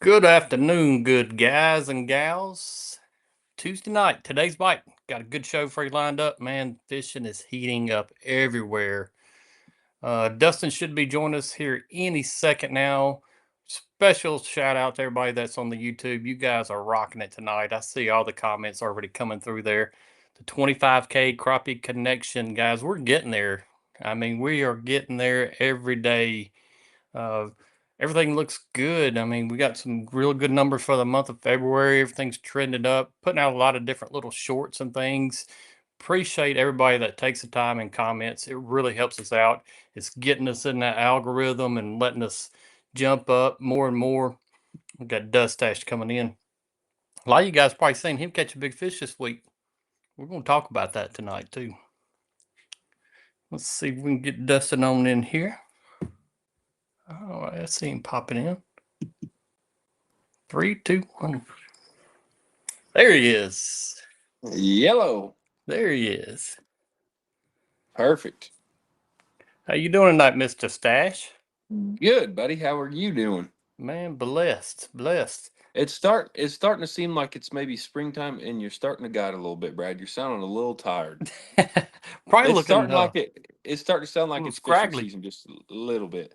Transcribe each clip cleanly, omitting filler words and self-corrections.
Good afternoon, good guys and gals. Tuesday night, today's bite. Got a good show for you lined up, man. Fishing is heating up everywhere. Dustin should be joining us here any second now. Special shout out to everybody that's on the YouTube. You guys are rocking it tonight. I see all the comments already coming through there. The 25K crappie connection, guys. We're getting there. I mean, we are getting there every day. Uh, Everything looks good. I mean, we got some real good numbers for the month of February. Everything's trending up, putting out a lot of different little shorts and things. Appreciate everybody that takes the time and comments. It really helps us out. It's getting us in that algorithm and letting us jump up more and more. We got Dustash coming in. A lot of you guys probably seen him catch a big fish this week. We're going to talk about that tonight too. Let's see if we can get Dustin on in here. Oh, I see him popping in. 3, 2, 1. There he is. Yellow. There he is. Perfect. How you doing tonight, Mr. Stash? Good, buddy. How are you doing? Man, blessed. It's starting to seem like it's maybe springtime, and you're starting to guide a little bit, Brad. You're sounding a little tired. Probably It's looking starting like it. It's starting to sound like little it's fishing scraggly. season just a little bit.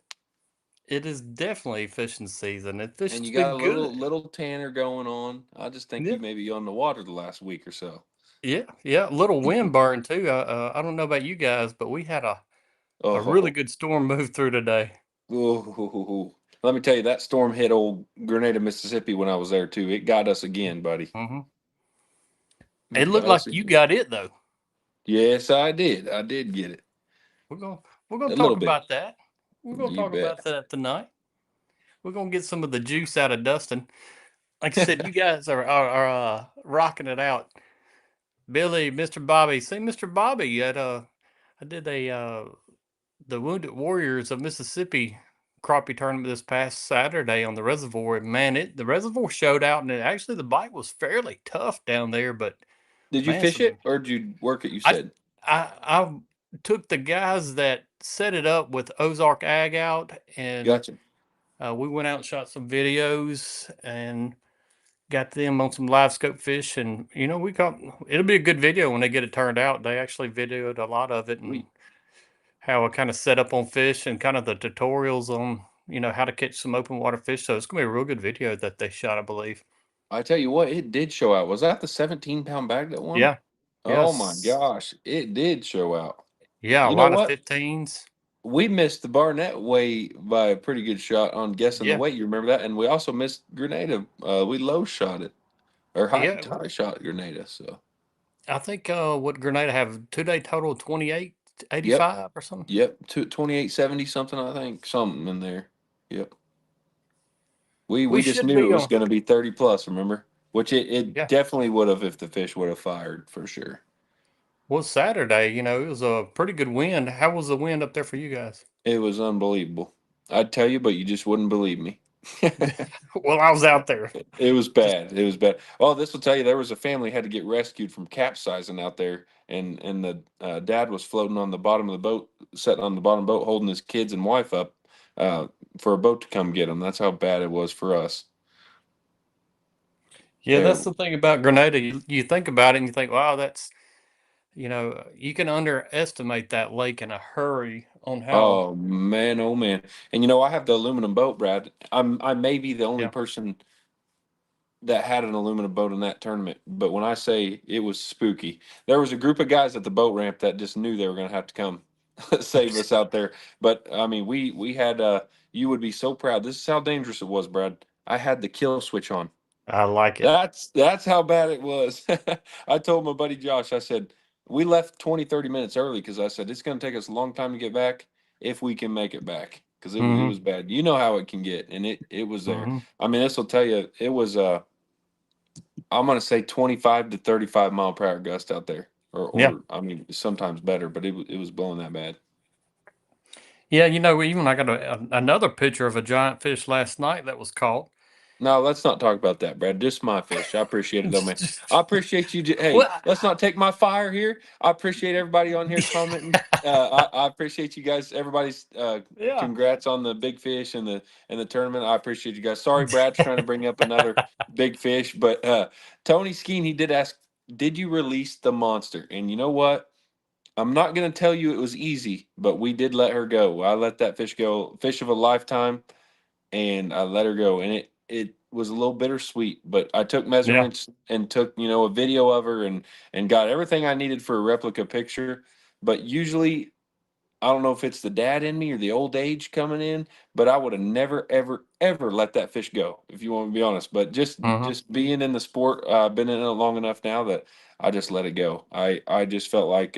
It is definitely fishing season. The And fishing's you got been a good. little tanner going on. I just think Yeah, you may be on the water the last week or so. yeah. A little wind burn too. I don't know about you guys, but we had a really Oh, good storm move through today. oh, let me tell you, that storm hit old Grenada, Mississippi when I was there too. It got us again, buddy. Hmm. It It looked got us like you again. got it though. Yes, I did. I did get it We're gonna we're gonna a little talk bit. about that. We're gonna You talk bet. about that tonight. We're gonna get some of the juice out of Dustin. Like I said, you guys are rocking it out. Billy, Mr. Bobby. See Mr. Bobby at I did a the Wounded Warriors of Mississippi crappie tournament this past Saturday on the reservoir. And man, the reservoir showed out, and actually the bite was fairly tough down there. But Did you man, fish it or did you work it? You I said. I took the guys that set it up with Ozark Ag out, and Gotcha. we went out and shot some videos and got them on some live scope fish. And we got it'll be a good video when they get it turned out. They actually videoed a lot of it and Sweet. how I kind of set up on fish and kind of the tutorials on how to catch some open water fish. So it's gonna be a real good video that they shot, I believe. I tell you what, it did show out. Was that the 17-pound bag that won? Yeah. Oh my Yes. gosh, it did show out. Yeah, a You know lot of what? 15s. We missed the Barnett weight by a pretty good shot on guessing the Yeah. weight. You remember that? And we also missed Grenada. We low shot it or Yeah. high shot Grenada. So I think what Grenada have 2-day total 28, yep, 85 or something. yep, 2870 something. I think something in there. Yep. We We just should knew it be was on. going to be 30 plus. Remember, which it Yeah. definitely would have if the fish would have fired for sure. Well, Saturday, it was a pretty good wind. How was the wind up there for you guys? It was unbelievable. I'd tell you, but you just wouldn't believe me. Well, I was out there. It was Just bad. It was bad. Oh, this will tell you there was a family had to get rescued from capsizing out there, and the dad was floating on the bottom of the boat, sitting on the bottom of the boat, holding his kids and wife up uh, for a boat to come get him. That's how bad it was for us. yeah, that's Terrible. the thing about Grenada. You think about it and you think, wow, that's you can underestimate that lake in a hurry on how. Oh man, oh man. And I have the aluminum boat, Brad. I may be the only Yeah. person that had an aluminum boat in that tournament. But when I say it was spooky, there was a group of guys at the boat ramp that just knew they were going to have to come save us out there. But I mean, we had you would be so proud. This is how dangerous it was, Brad. I had the kill switch on. I like it. That's how bad it was. I told my buddy Josh, I said, we left 20, 30 minutes early because I said it's going to take us a long time to get back if we can make it back because it Hmm. was bad. You know how it can get, and it was there. Hmm. I mean, this will tell you it was I'm gonna say 25 to 35 mile per hour gust out there, Yeah. or I mean sometimes better, but it was blowing that bad. Yeah. Even I got another picture of a giant fish last night that was caught. No, let's not talk about that, Brad. Just my fish. I appreciate it though, man. I appreciate you. Hey, Well, let's not take my fire here. I appreciate everybody on here commenting. I appreciate you guys. Everybody's yeah. congrats on the big fish and the tournament. I appreciate you guys. Sorry, Brad's trying to bring up another big fish, but Tony Skeen, he did ask, did you release the monster? And you know what? I'm not gonna tell you it was easy, but we did let her go. I let that fish go, fish of a lifetime, and I let her go. And it was a little bittersweet, but I took Yeah. measurements and took, a video of her and got everything I needed for a replica picture. But usually I don't know if it's the dad in me or the old age coming in, but I would have never, ever, ever let that fish go, if you want to be honest. But Hmm. just being in the sport, I've been in it long enough now that I just let it go. I just felt like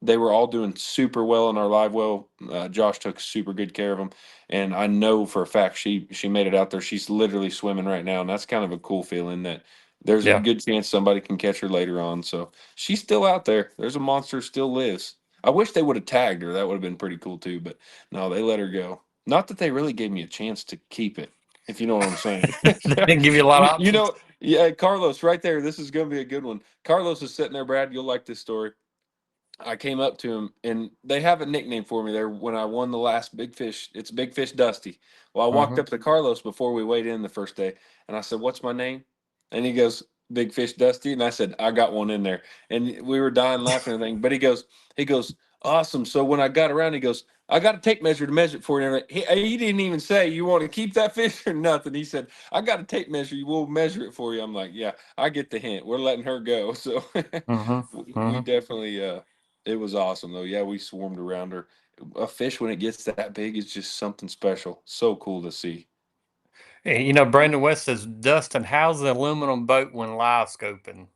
they were all doing super well in our live well. Josh took super good care of them, and I know for a fact she made it out there. She's literally swimming right now, and that's kind of a cool feeling that there's a Yeah. good chance somebody can catch her later on. So she's still out there. There's a monster still lives. I wish they would have tagged her. That would have been pretty cool too. But no, they let her go. Not that they really gave me a chance to keep it, if you know what I'm saying. They didn't give you a lot of You options. know, yeah, Carlos, right there. This is going to be a good one. Carlos is sitting there, Brad. You'll like this story. I came up to him, and they have a nickname for me there when I won the last big fish. It's Big Fish Dusty. Well, I walked Hmm. up to Carlos before we weighed in the first day, and I said, "What's my name?" And he goes, "Big Fish Dusty." And I said, "I got one in there." And we were dying laughing and everything. But he goes, "Awesome." So when I got around, he goes, "I got a tape measure to measure it for you." And he didn't even say, "You want to keep that fish or nothing?" He said, "I got a tape measure. We'll measure it for you." I'm like, "Yeah, I get the hint. We're letting her go." So Hmm. we Hmm. definitely it was awesome though. Yeah, we swarmed around her. A fish when it gets that big is just something special. So cool to see. Brandon West says, Dustin, how's the aluminum boat when live scoping?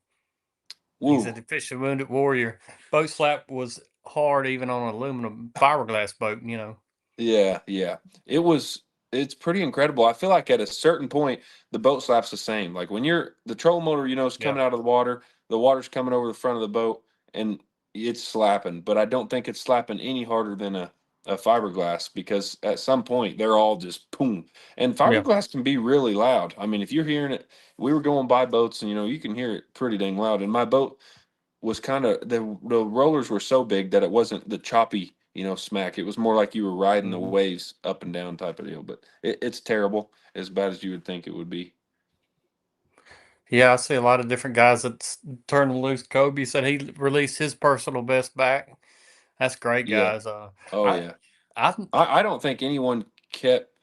He said Woo. the fish a wounded warrior. Boat slap was hard even on an aluminum fiberglass boat. Yeah, yeah. It's pretty incredible. I feel like at a certain point the boat slaps the same. Like when the trolling motor, is Yeah. coming out of the water's coming over the front of the boat and it's slapping, but I don't think it's slapping any harder than a fiberglass because at some point they're all just boom. And Yeah. fiberglass can be really loud. I mean, if you're hearing it, we were going by boats and you can hear it pretty dang loud. And my boat was kind of the rollers were so big that it wasn't the choppy, smack. It was more like you were riding the Hmm. waves up and down type of deal. But it's terrible, as bad as you would think it would be. Yeah, I see a lot of different guys that turn loose. Kobe said he released his personal best back. That's great, Yeah. guys. Oh I, yeah. I, I don't think anyone kept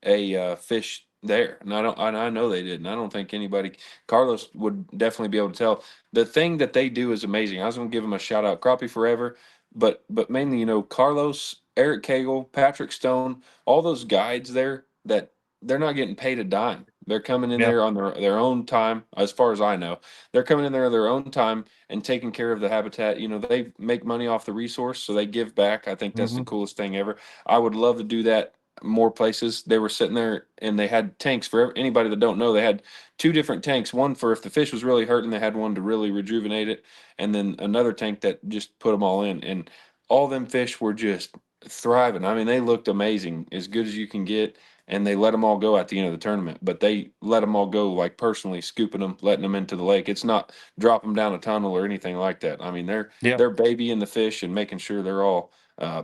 a fish there, and I know they didn't. I don't think anybody. Carlos would definitely be able to tell. The thing that they do is amazing. I was going to give him a shout out, Crappie Forever, but mainly Carlos, Eric Cagle, Patrick Stone, all those guides there that they're not getting paid a dime. They're coming in yeah. there on their own time, as far as I know. They're coming in there on their own time and taking care of the habitat. They make money off the resource, so they give back. I think that's the Hmm. coolest thing ever. I would love to do that more places. They were sitting there and they had tanks for anybody that don't know. They had two different tanks. One for if the fish was really hurting, they had one to really rejuvenate it, and then another tank that just put them all in. And all them fish were just thriving. I mean, they looked amazing, as good as you can get. And they let them all go at the end of the tournament, but they let them all go like personally scooping them, letting them into the lake. It's not drop them down a tunnel or anything like that. I mean, Yeah. they're babying the fish and making sure they're all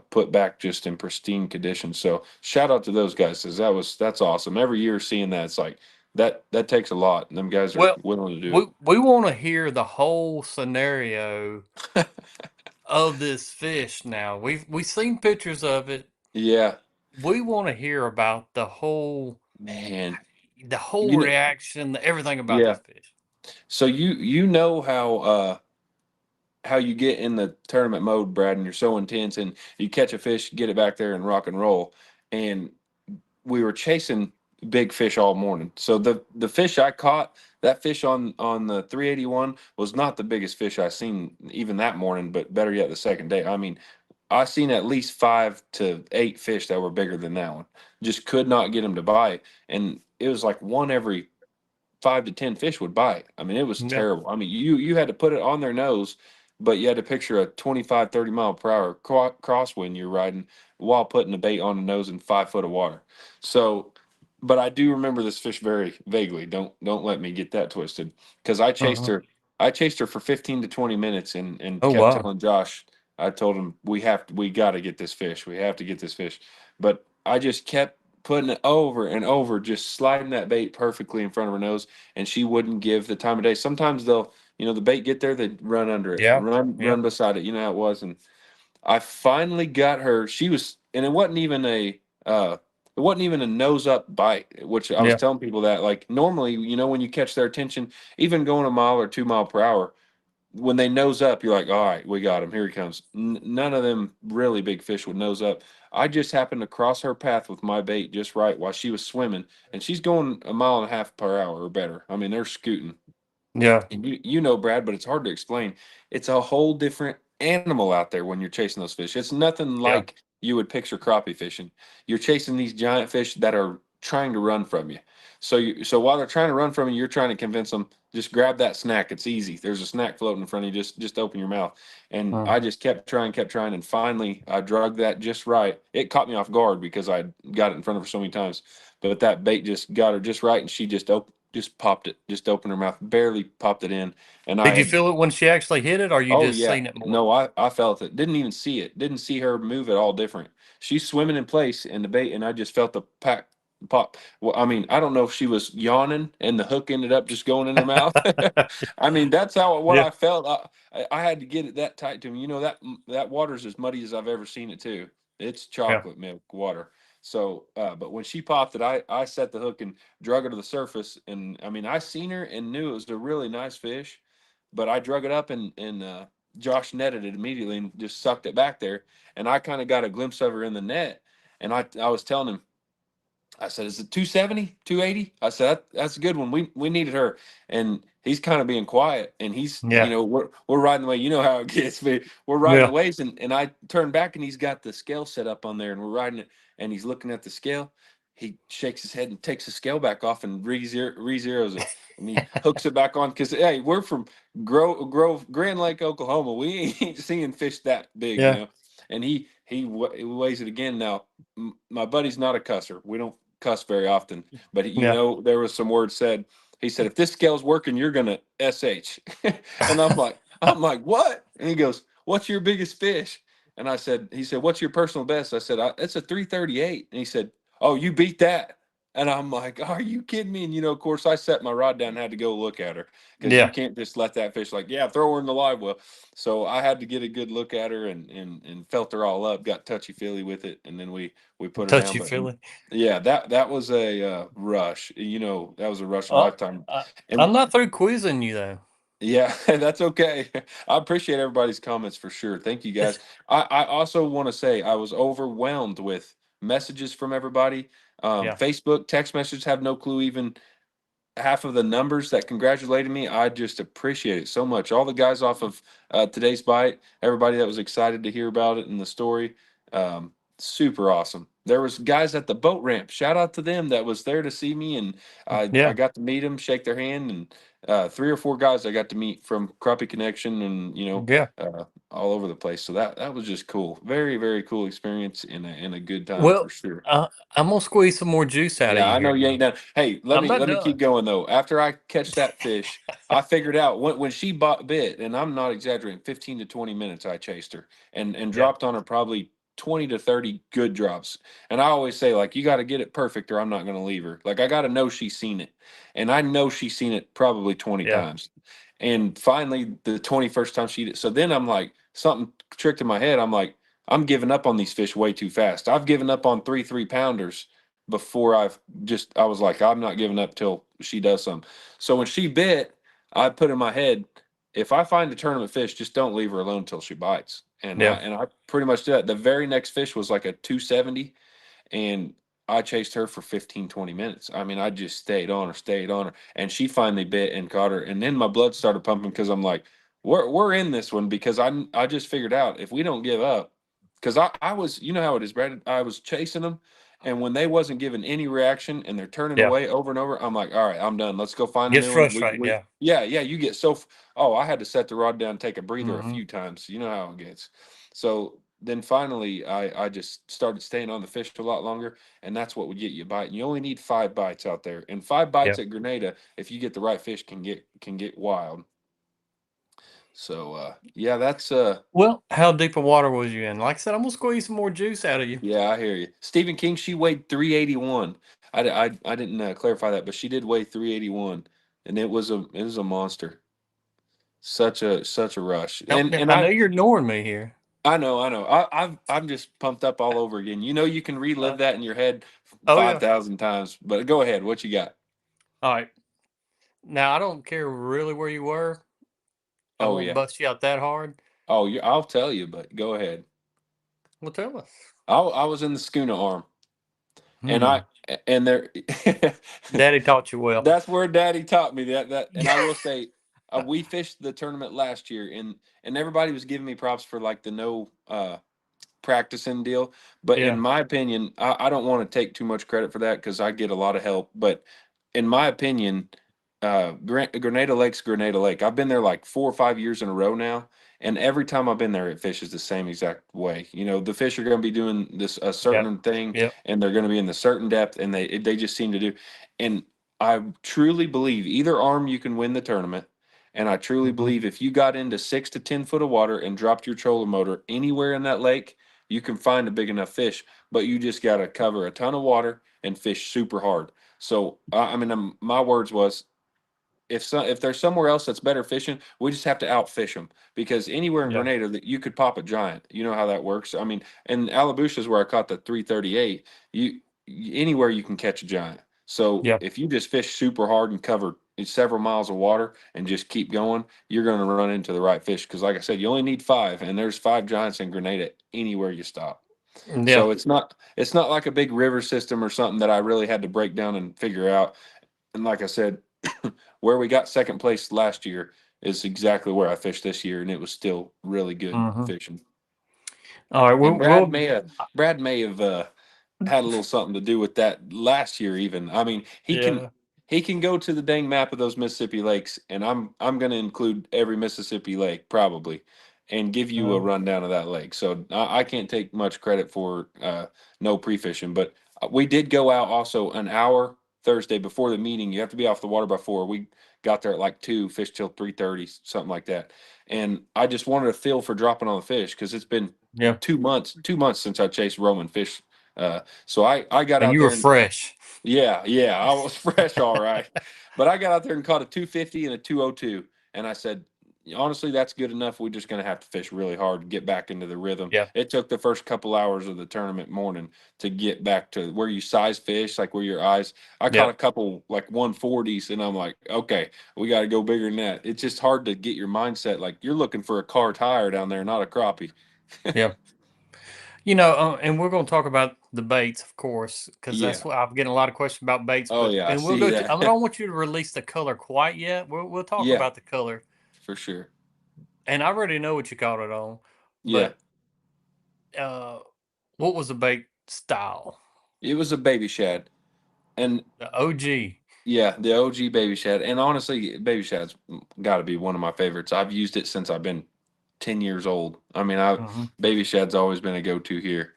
put back just in pristine condition. So shout out to those guys, because that's awesome. Every year seeing that, it's like that takes a lot, and them guys are Well, willing to do we want to hear the whole scenario it. of this fish now. We've seen pictures of it. Yeah, We want to hear about man. the whole You know, reaction, everything about yeah. this fish. So you know how you get in the tournament mode, Brad, and you're so intense, and you catch a fish, get it back there, and rock and roll. And we were chasing big fish all morning. So the fish I caught, that fish on the 381 was not the biggest fish I seen even that morning, but better yet the second day. I mean, I seen at least 5 to 8 fish that were bigger than that one. Just could not get them to bite, and it was like one every 5 to 10 fish would bite. I mean, it was Yeah. terrible. I mean, you had to put it on their nose, but you had to picture a 25, 30 mile per hour crosswind you're riding while putting the bait on the nose in 5 foot of water. So but I do remember this fish very vaguely. Don't let me get that twisted. Because Uh-huh. I chased her for 15 to 20 minutes and Oh kept wow. telling Josh, I told him we got to get this fish. We have to get this fish. But I just kept putting it over and over, just sliding that bait perfectly in front of her nose, and she wouldn't give the time of day. Sometimes they'll, the bait get there, they run under it, Yeah. Yeah. run beside it. You know how it was, and I finally got her. She was, and it wasn't even a nose up bite, which I was Yeah. telling people that like normally, when you catch their attention, even going a mile or 2 mile per hour, when they nose up, you're like, all right, we got him. Here he comes. None of them really big fish would nose up. I just happened to cross her path with my bait just right while she was swimming, and she's going a mile and a half per hour or better. I mean, they're scooting. Yeah. And you know, Brad, but it's hard to explain. It's a whole different animal out there when you're chasing those fish. It's nothing Yeah. like you would picture crappie fishing. You're chasing these giant fish that are trying to run from you. So while they're trying to run from you, you're trying to convince them just grab that snack. It's easy. There's a snack floating in front of you. Just open your mouth. And I Uh-huh. just kept trying, and finally I drug that just right. It caught me off guard because I got it in front of her so many times, but that bait just got her just right, and she just popped it, just opened her mouth, barely popped it in, and I Did you had. feel it when she actually hit it, or you Oh just yeah, seen it more? no, I felt it. Didn't even see it. Didn't see her move at all. Different. She's swimming in place in the bait, and I just felt the pack pop. Well, I mean, I don't know if she was yawning and the hook ended up just going in her mouth. I mean, that's how what Yeah. I felt. I had to get it that tight to me. That water's as muddy as I've ever seen it too. It's Yeah. chocolate milk water. So, but when she popped it, I set the hook and drug her to the surface, and I mean, I seen her and knew it was a really nice fish, but I drug it up, and Josh netted it immediately and just sucked it back there. And I kind of got a glimpse of her in the net, and I was telling him, I said, "Is it 270, 280?" I said, That's a good one. We needed her." And he's kind of being quiet, and he's, Yeah. we're riding the way. You know how it gets. We're riding the Yeah. waves, and I turn back, and he's got the scale set up on there, and we're riding it, and he's looking at the scale. He shakes his head and takes the scale back off and re-zeros it, and he hooks it back on because hey, we're from Grove, Grand Lake, Oklahoma. We ain't seeing fish that big, Yeah. And he weighs it again. Now, my buddy's not a cusser. We don't cuss very often, but Yeah. there was some words said. He said, "If this scale's working, you're gonna sh." And I'm like, what? And he goes, "What's your biggest fish?" And he said, "What's your personal best?" I said, "It's a 338." And he said, "Oh, you beat that." And I'm like, "Are you kidding me?" And of course, I set my rod down and had to go look at her because you Yeah. can't just let that fish like, yeah, throw her in the live well. So I had to get a good look at her and felt her all up, got touchy feely with it, and then we put her down. Touchy But feely. yeah, that was a rush. That was a rush of a Oh, lifetime. And I'm not through quizzing you though. yeah, that's okay. I appreciate everybody's comments for sure. Thank you guys. I also want to say I was overwhelmed with messages from everybody. Yeah. Facebook text messages have no clue even half of the numbers that congratulated me. I just appreciate it so much. All the guys off of today's bite, everybody that was excited to hear about it and the story, super awesome. There was guys at the boat ramp. Shout out to them that was there to see me, and I Yeah. got to meet them, shake their hand, and three or four guys I got to meet from Crappie Connection, and Yeah. all over the place. So that was just cool. Very very cool experience in a good time for Well, sure. I'm gonna squeeze some more juice out of Yeah, you I know here you ain't now. done. Hey, let I'm me not let me keep done. going though. After I catch that fish, I figured out when she bit, and I'm not exaggerating, 15 to 20 minutes I chased her and Yeah. dropped on her probably 20 to 30 good drops. And I always say like you got to get it perfect or I'm not going to leave her. Like I got to know she's seen it. And I know she's seen it probably 20 Yeah. times. And finally the 21st time she did. So then I'm like something tricked in my head. I'm like I'm giving up on these fish way too fast. I've given up on 3 3-pounders before I was like, I'm not giving up till she does something. So when she bit, I put in my head, if I find a tournament fish, just don't leave her alone until she bites. And I Yeah. and I pretty much did that. The very next fish was like a 270, and I chased her for 15, 20 minutes. I mean, I just stayed on her, and she finally bit and caught her. And then my blood started pumping because I'm like, we're in this one because I just figured out if we don't give up, because I was, you know how it is, Brad. I was chasing them, and when they wasn't giving any reaction and they're turning Yeah. away over and over, I'm like, all right, I'm done. Let's go find a Gets new one. frustrating. We Yeah. yeah, yeah. You get so oh, I had to set the rod down, take a breather a Hmm. few times. You know how it gets. So then finally I just started staying on the fish a lot longer, and that's what would get you a bite. And you only need 5 bites out there, and 5 bites Yeah. at Grenada, if you get the right fish, can get wild. So yeah, that's Well, how deep of water was you in? Like I said, I'm gonna squeeze some more juice out of you. yeah, I hear you. Stephen King, she weighed 381. I didn't clarify that, but she did weigh 381, and it was a monster. Such a rush, Now, and now, I know you're ignoring me here. I know. I'm just pumped up all over again. You know, you can Uh, relive that in your head oh five yeah. thousand times. But go ahead. What you got? All right. Now I don't care really where you were. I Oh won't yeah. bust you out that hard. Oh, I'll tell you. But go ahead. Well, tell us. I was in the schooner arm, and Hmm. and there. Daddy taught you well. That's where Daddy taught me that. And I will say, we fished the tournament last year, and everybody was giving me props for like the no practicing deal. But in Yeah. my opinion, I don't want to take too much credit for that because I get a lot of help. But in my opinion, Grenada Lake's Grenada Lake. I've been there like 4 or 5 years in a row now, and every time I've been there, it fishes the same exact way. You know, the fish are going to be doing this a Yep. certain thing, Yep. and they're going to be in the certain depth, and they just seem to do. And I truly believe either arm you can win the tournament. And I truly Hmm. believe if you got into 6 to 10 foot of water and dropped your trolling motor anywhere in that lake, you can find a big enough fish. But you just got to cover a ton of water and fish super hard. So I mean, my words was if there's somewhere else that's better fishing, we just have to outfish them because anywhere in Yeah. Grenada that you could pop a giant. You know how that works. I mean, and Alabusha is where I caught the 338. Anywhere you can catch a giant. So Yeah. if you just fish super hard and cover several miles of water and just keep going, you're going to run into the right fish. Because like I said, you only need five, and there's 5 giants in Grenada anywhere you stop. Yeah. So it's not like a big river system or something that I really had to break down and figure out. And like I said, where we got second place last year is exactly where I fished this year, and it was still really good Hmm. fishing. All right. And We'll Brad may have had a little something to do with that last year. Even I mean, yeah. he can go to the dang map of those Mississippi lakes, and I'm going to include every Mississippi lake probably, and give you a Uh, rundown of that lake. So I can't take much credit for no pre fishing, but we did go out also an hour Thursday before the meeting. You have to be off the water by 4. We got there at like 2, fished till 3:30, something like that. And I just wanted a feel for dropping on the fish because it's been yeah. 2 months since I chased Roman fish. So I got And out you were there and fresh. yeah, I was fresh, all right. But I got out there and caught a 250 and a 202, and I said, honestly, that's good enough. We're just going to have to fish really hard to get back into the rhythm. Yeah. It took the first couple hours of the tournament morning to get back to where you size fish, like where your eyes. I caught Yeah. a couple like 140s, and I'm like, okay, we got to go bigger than that. It's just hard to get your mindset like you're looking for a car tire down there, not a crappie. Yeah. And we're going to talk about the baits, of course, because that's Yeah. what I'm getting a lot of questions about baits. Oh But yeah, I and we'll see go to. I that. don't want you to release the color quite yet. We'll talk Yeah, about the color, for sure. and I already know what you caught it on. Yeah. But uh, what was the bait style? It was a baby shad. And The OG. yeah, the OG baby shad. And honestly, baby shad's got to be one of my favorites. I've used it since I've been 10 years old. I mean, I Hmm. baby shad's always been a go-to here.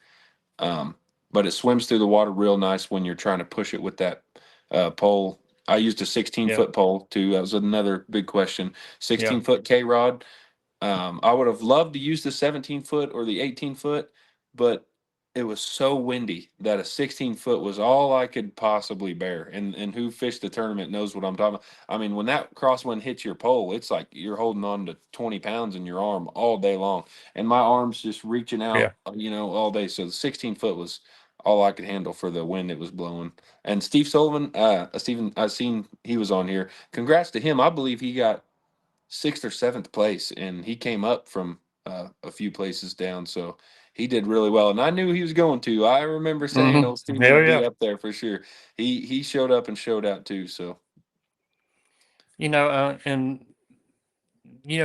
Um, but it swims through the water real nice when you're trying to push it with that pole. I used a 16 Yeah. foot pole too. That was another big question. Yeah. 16-foot K rod. I would have loved to use the 17 foot or the 18 foot, but it was so windy that a 16 foot was all I could possibly bear. And who fished the tournament knows what I'm talking about. I mean, when that crosswind hits your pole, it's like you're holding on to 20 pounds in your arm all day long. And my arm's just reaching Yeah. out, all day. So the 16 foot was all I could handle for the wind it was blowing. And Steve Sullivan, Stephen, I seen he was on here. Congrats to him. I believe he got sixth or seventh place, and he came up from a few places down. So he did really well, and I knew he was going to. I remember saying, Hmm. "Oh, Steven Hell would be yeah. up there for sure." He showed up and showed out too. So And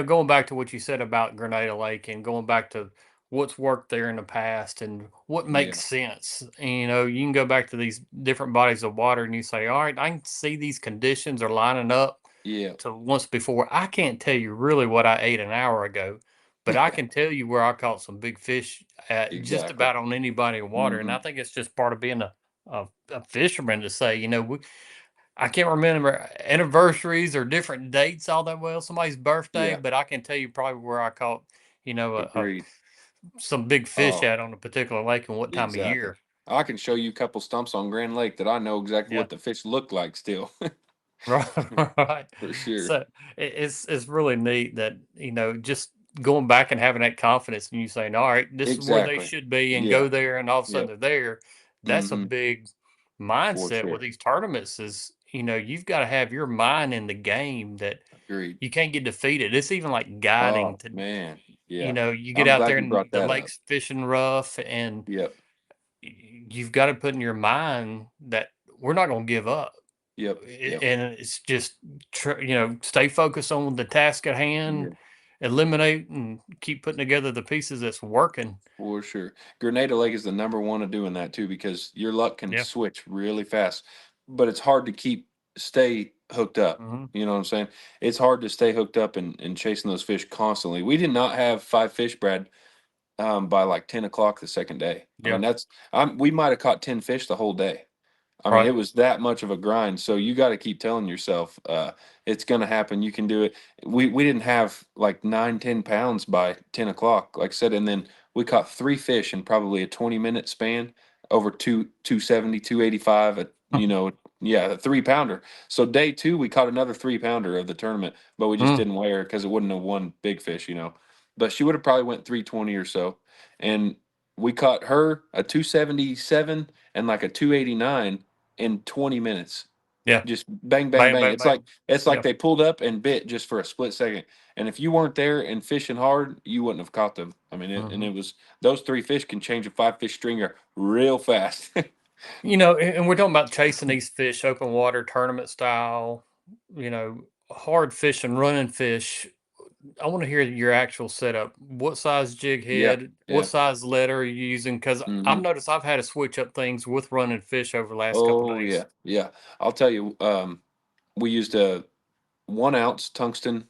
going back to what you said about Grenada Lake and going back to what's worked there in the past and what yeah, makes sense. And, you can go back to these different bodies of water and you say, all right, I can see these conditions are lining up yeah, to once before. I can't tell you really what I ate an hour ago, but I can tell you where I caught some big fish at just Exactly. about on any body of water, and I Hmm. think it's just part of being a fisherman to say, I can't remember anniversaries or different dates all that well, somebody's birthday, Yeah. but I can tell you probably where I caught, Agreed. some big fish Oh, at on a particular lake and what time of exactly. year. I can show you a couple stumps on Grand Lake that I know exactly Yeah. what the fish looked like still. Right, right. For sure. So it's really neat that just going back and having that confidence and you saying, "All right, this is where they Exactly. should be," and Yeah. go there, and all of a sudden Yep. they're there. That's a Hmm. big For mindset with sure. these tournaments. Is you've got to have your mind in the game that Agreed. you can't get defeated. It's even like guiding Oh to man. Yeah. you get I'm out glad there you and brought the that up. lake's fishing rough, and Yep. you've got to put in your mind that we're not going to give up. Yep. Yep. And it's just stay focused on the task at Yeah. hand, eliminate and keep putting together the pieces that's working. For sure. Grenada Lake is the number one of doing that too because your luck can Yeah. switch really fast, but it's hard to stay hooked up. Hmm. You know what I'm saying? It's hard to stay hooked up and chasing those fish constantly. We did not have five fish, Brad, by like 10 o'clock the second day. I mean, Yeah. we might have caught 10 fish the whole day. I mean, Right. it was that much of a grind. So you got to keep telling yourself, it's going to happen. You can do it. We didn't have like 9, 10 pounds by 10 o'clock, like I said, and then we caught three fish in probably a 20-minute span over 270, 285. Yeah, a 3 pounder. So day two, we caught another 3 pounder of the tournament, but we just Mm. didn't weigh her because it wouldn't have won big fish. But she would have probably went 320 or so, and we caught her a 277 and like a 289 in 20 minutes. Yeah. Just bang, bang, Bang, bang. bang, bang. It's like Yeah. they pulled up and bit just for a split second. And if you weren't there and fishing hard, you wouldn't have caught them. I mean, Hmm. it was those three fish can change a five fish stringer real fast. And we're talking about chasing these fish, open water tournament style, hard fish and running fish. I want to hear your actual setup. What size jig Yeah, head? What yeah. size letter are you using? Because I've Hmm. noticed I've had to switch up things with running fish over the last couple Oh days. yeah, yeah. I'll tell you. We used a 1 ounce tungsten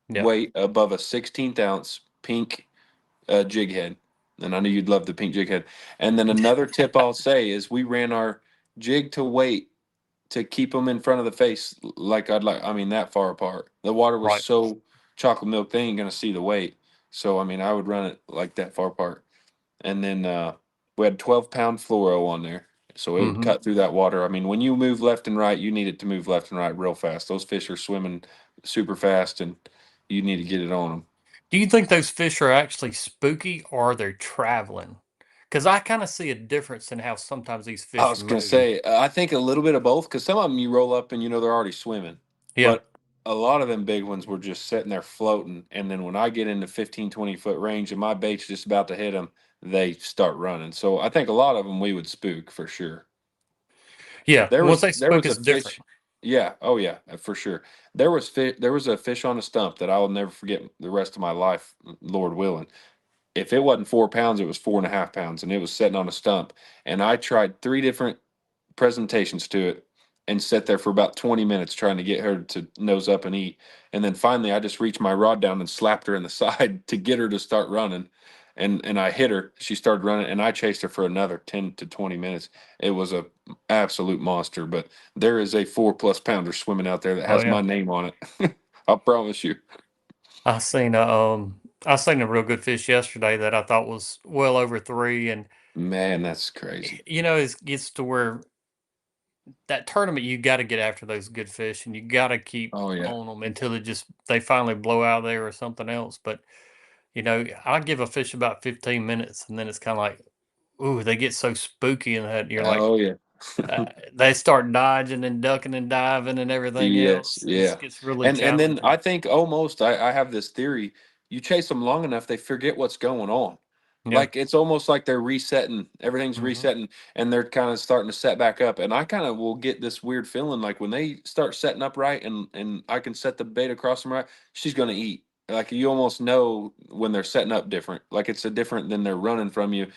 Yeah, weight above a 16th ounce pink jig head. And I knew you'd love the pink jig head. And then another tip I'll say is we ran our jig to weight to keep them in front of the face, I mean, that far apart. The water was right. so chocolate milk, they ain't gonna see the weight. So I mean, I would run it like that far apart. And then we had 12-pound fluoro on there, so it would Hmm. cut through that water. I mean, when you move left and right, you need it to move left and right real fast. Those fish are swimming super fast, and you need to get it on them. Do you think those fish are actually spooky or are they traveling? Because I kind of see a difference in how sometimes these I fish was gonna move. say, I think a little bit of both, because some of them you roll up and they're already swimming, Yeah. but a lot of them big ones were just sitting there floating. And then when I get into 15, 20 foot range and my bait's just about to hit them, they start running. So I think a lot of them we would spook for sure. Yeah. There Once was they there spook, was a it's different. fish. Yeah, oh yeah, for sure. There was a fish on a stump that I will never forget the rest of my life, Lord willing. If it wasn't 4 pounds, it was 4.5 pounds, and it was sitting on a stump. And I tried three different presentations to it and sat there for about 20 minutes trying to get her to nose up and eat. And then finally I just reached my rod down and slapped her in the side to get her to start running. And I hit her. She started running and I chased her for another 10 to 20 minutes. It was a absolute monster, but there is a 4+ pounder swimming out there that Oh has yeah. my name on it. I promise you. I seen a real good fish yesterday that I thought was well over three, and Man, that's crazy. it gets to where that tournament you got to get after those good fish, and you got to keep Oh yeah. on them until they finally blow out there or something else. But I give a fish about 15 minutes, and then it's kind of like, ooh, they get so spooky, and that you're like, Oh yeah. they start dodging and ducking and diving and everything Yes, else. It yeah. gets really And then challenging. I think almost I have this theory, you chase them long enough, they forget what's going on. Yeah. Like it's almost like they're resetting, everything's Hmm. resetting, and they're kind of starting to set back up. And I kind of will get this weird feeling like when they start setting up right and I can set the bait across them right, she's gonna eat. Like you almost know when they're setting up different. Like it's a different than they're running from you.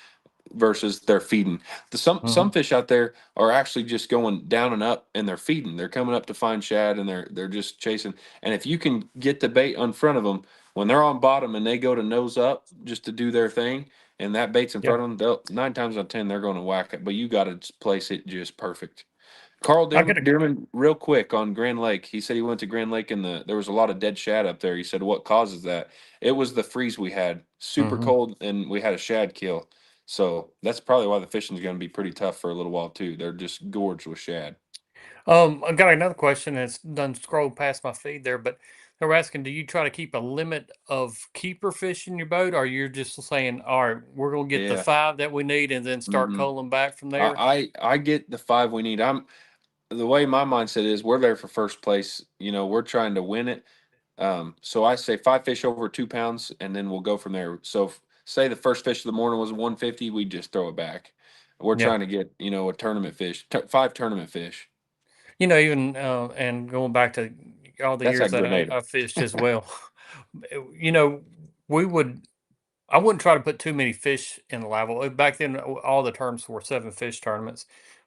versus they're feeding. Some Hmm. fish out there are actually just going down and up and they're feeding. They're coming up to find shad and they're just chasing. And if you can get the bait in front of them when they're on bottom and they go to nose up just to do their thing, and that bait's in Yeah. front of them, they'll, 9 times out of 10 they're going to whack it. But you got to place it just perfect. Carl I get a. Dearman, real quick on Grand Lake. He said he went to Grand Lake and there was a lot of dead shad up there. He said, "What causes that? It was the freeze we had, super Hmm. cold, and we had a shad kill. So that's probably why the fishing's going to be pretty tough for a little while too. They're just gorged with shad." I got another question that's done scrolled past my feed there, but they were asking, do you try to keep a limit of keeper fish in your boat, or you're just saying, all right, we're gonna get the Yeah. 5 that we need and then start hmm culling back from there? I get the 5 we need. I'm the way my mindset is. We're there for first place. We're trying to win it. So I say 5 fish over 2 pounds, and then we'll go from there. So say the first fish of the morning was 150, we just throw it back. We're Yeah. trying to get a tournament fish, 5 tournament fish. Even and going back to all the That's years at that I, Grenada. I fished as well, you know, we would I wouldn't try to put too many fish in the live well. Back then, all the terms were 7 fish tournaments,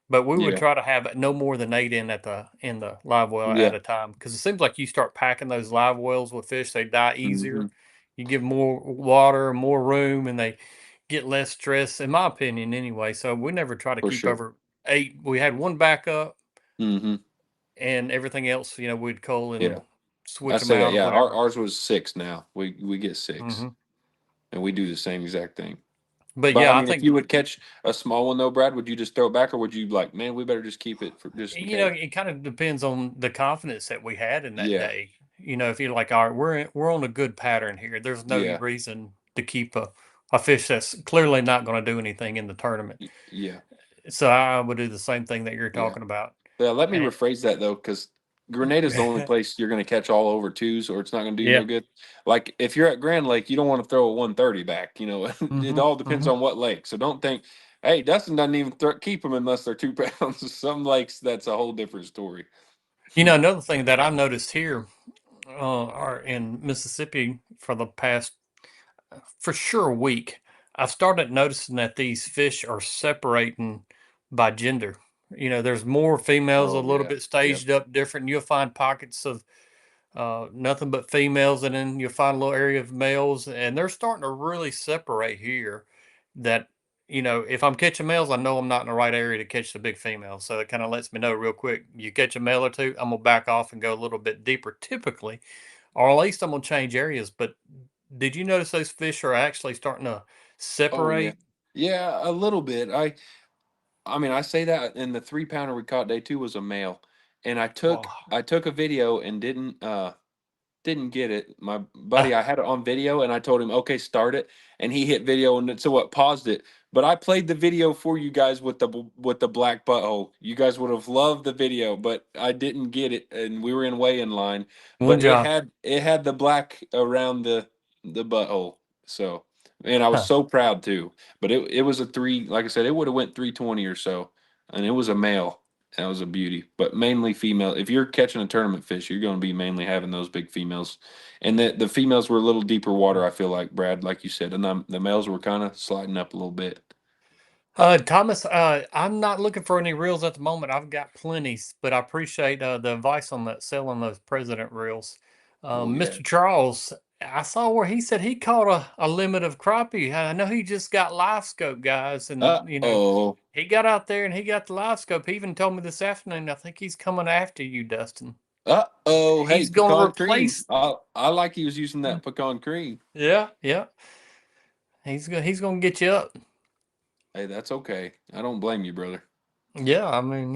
but we would Yeah, try to have no more than 8 in the live well yeah, at a time because it seems like you start packing those live wells with fish, they die hmm easier. You give more water, more room, and they get less stress, in my opinion, anyway. So we never try to for keep sure. over 8. We had one backup, hmm and everything else, we'd cull Yeah, and I switch them say that. out or Yeah, whatever. ours was 6 now. We get 6, Hmm. and we do the same exact thing. But But I yeah, I mean, if think you would catch a small one though, Brad, would you just throw it back, or would you like, man, we better just keep it for just in case? it kind of depends on the confidence that we had in that Yeah, day. If you're like, all right, we're on a good pattern here. There's no yeah, reason to keep a fish that's clearly not going to do anything in the tournament. yeah, So I would do the same thing that you're yeah. talking about. Yeah, let me And, rephrase that though, because Grenada's the only place you're going to catch all over twos, or it's not going to do you no yeah. good. Like if you're at Grand Lake, you don't want to throw a 130 back. It Hmm. all depends Hmm. on what lake. So don't think, hey, Dustin doesn't even keep them unless they're 2 pounds. Some lakes, that's a whole different story. Another thing that I noticed here, are in Mississippi for the past for sure week, I've started noticing that these fish are separating by gender. There's more females a Oh little yeah, bit yep. staged up different. You'll find pockets of nothing but females, and then you'll find a little area of males, and they're starting to really separate here. That if I'm catching males, I know I'm not in the right area to catch the big females. So it kind of lets me know real quick. You catch a male or two, I'm gonna back off and go a little bit deeper, typically, or at least I'm gonna change areas. But did you notice those fish are actually starting to Oh yeah, separate? yeah, a little bit. I mean, I say that, and the 3 pounder we caught day two was a male, and I took Wow. I took a video and didn't get it. My buddy, Ah, I had it on video and I told him, okay, start it. And he hit video and so what paused it. But I played the video for you guys with the black butthole. You guys would have loved the video, but I didn't get it and we were in weigh-in line. one But it job. had it had the black around the butthole. So and I was Huh. so proud too. But it was a three, like I said, it would have went 320 or so. And it was a male. That was a beauty, but mainly female. If you're catching a tournament fish, you're going to be mainly having those big females, and the females were a little deeper water. I feel like Brad, like you said, and the males were kind of sliding up a little bit. Thomas, I'm not looking for any reels at the moment. I've got plenty, but I appreciate the advice on that selling those president reels. Oh yeah. Mr. Charles, I saw where he said he caught a limit of crappie. I know he just got live scope, guys, and Oh. he got out there and he got the live scope. He even told me this afternoon. I think he's coming after you, Dustin. Oh. Hey, He's gonna pecan cream. replace. I like he was using that pecan cream. Yeah, yeah. He's gonna get you up. Hey, that's okay. I don't blame you, brother. Yeah, I mean,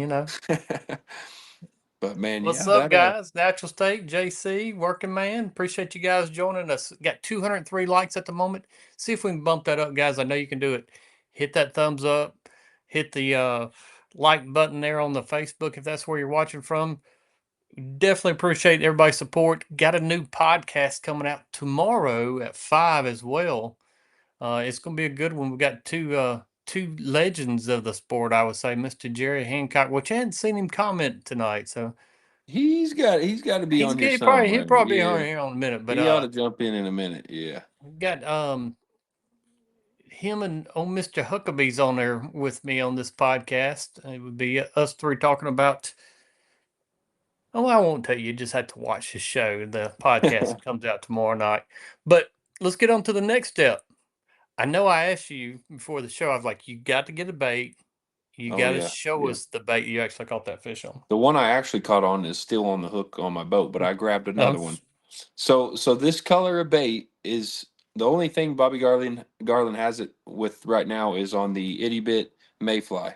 But man, What's yeah, up, that guys? Natural State, JC, Working Man. Appreciate you guys joining us. Got 203 likes at the moment. See if we can bump that up, guys. I know you can do it. Hit that thumbs up. Hit the like button there on the Facebook if that's where you're watching from. Definitely appreciate everybody's support. Got a new podcast coming out tomorrow at 5 as well. It's going to be a good one. We've got two legends of the sport, I would say, Mr. Jerry Hancock, which I hadn't seen him comment tonight, so he's got to be on here he'll somewhere. probably be on Yeah, here on a minute, but he ought to jump in a minute. Yeah. got him and old Mr. Huckabee's on there with me on this podcast. It would be us three talking about. Oh, I won't tell you. You just have to watch the show. The podcast comes out tomorrow night. But let's get on to the next step. I know I asked you before the show. I was like, you got to get a bait. You Oh got to yeah, show yeah. us the bait you actually caught that fish on. The one I actually caught on is still on the hook on my boat, but I grabbed Um, another one. So this color of bait is the only thing Bobby Garland has it with right now is on the itty bit mayfly.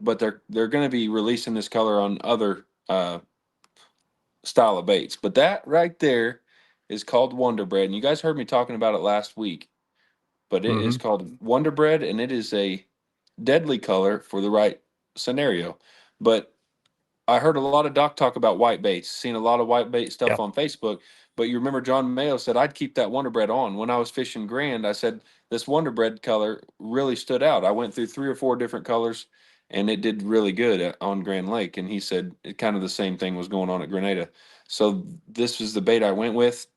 But they're going to be releasing this color on other style of baits. But that right there is called Wonderbread, and you guys heard me talking about it last week. But it is mhm. called Wonderbread, and it is a deadly color for the right scenario. But I heard a lot of Doc talk about white baits, seen a lot of white bait stuff Yeah. on Facebook. But you remember John Mayo said I'd keep that Wonder Bread on. When I was fishing Grand, I said this Wonder Bread color really stood out. I went through 3 or 4 different colors and it did really good on Grand Lake. And he said it kind of the same thing was going on at Grenada. So this was the bait I went with.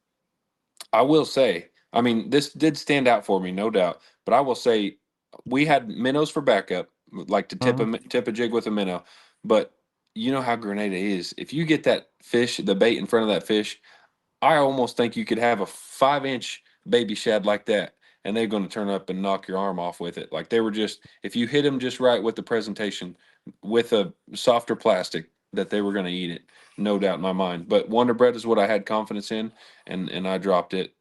I will say, I mean, this did stand out for me, no doubt. But I will say, we had minnows for backup, like to Mhm. tip a jig with a minnow. But you know how Grenada is. If you get that fish, the bait in front of that fish, I almost think you could have a 5 inch baby shad like that, and they're going to turn up and knock your arm off with it. Like they were just, if you hit them just right with the presentation, with a softer plastic, that they were going to eat it, no doubt in my mind. But Wonder Bread is what I had confidence in, and I dropped it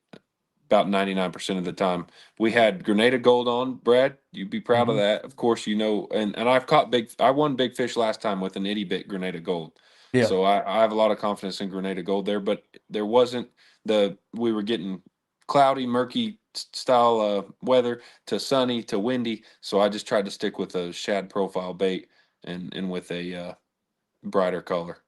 about 99% of the time. We had Grenada Gold on, Brad. You'd be proud of Mhm. that. Of course, you know, and I won big fish last time with an itty bit Grenada Gold. Yeah. So I have a lot of confidence in Grenada Gold there, but there wasn't we were getting cloudy, murky style weather to sunny to windy. So I just tried to stick with a shad profile bait and with a brighter color.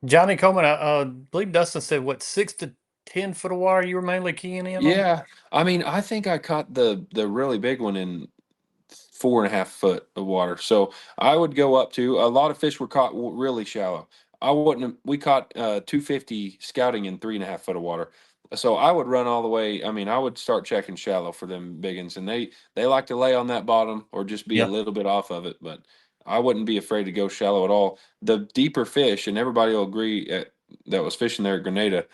Johnny Coleman, I believe Dustin said, what, 6 to 10 foot of water you were mainly keying in on? Yeah, I mean, I think I caught the really big one in 4.5 foot of water. So I would go up to a lot of fish were caught really shallow. I wouldn't have, we caught 250 scouting in 3.5 foot of water. So I would run all the way. I mean, I would start checking shallow for them big ones, and they like to lay on that bottom or just be a Yeah. little bit off of it. But I wouldn't be afraid to go shallow at all. The deeper fish, and everybody will agree that was fishing there at Grenada,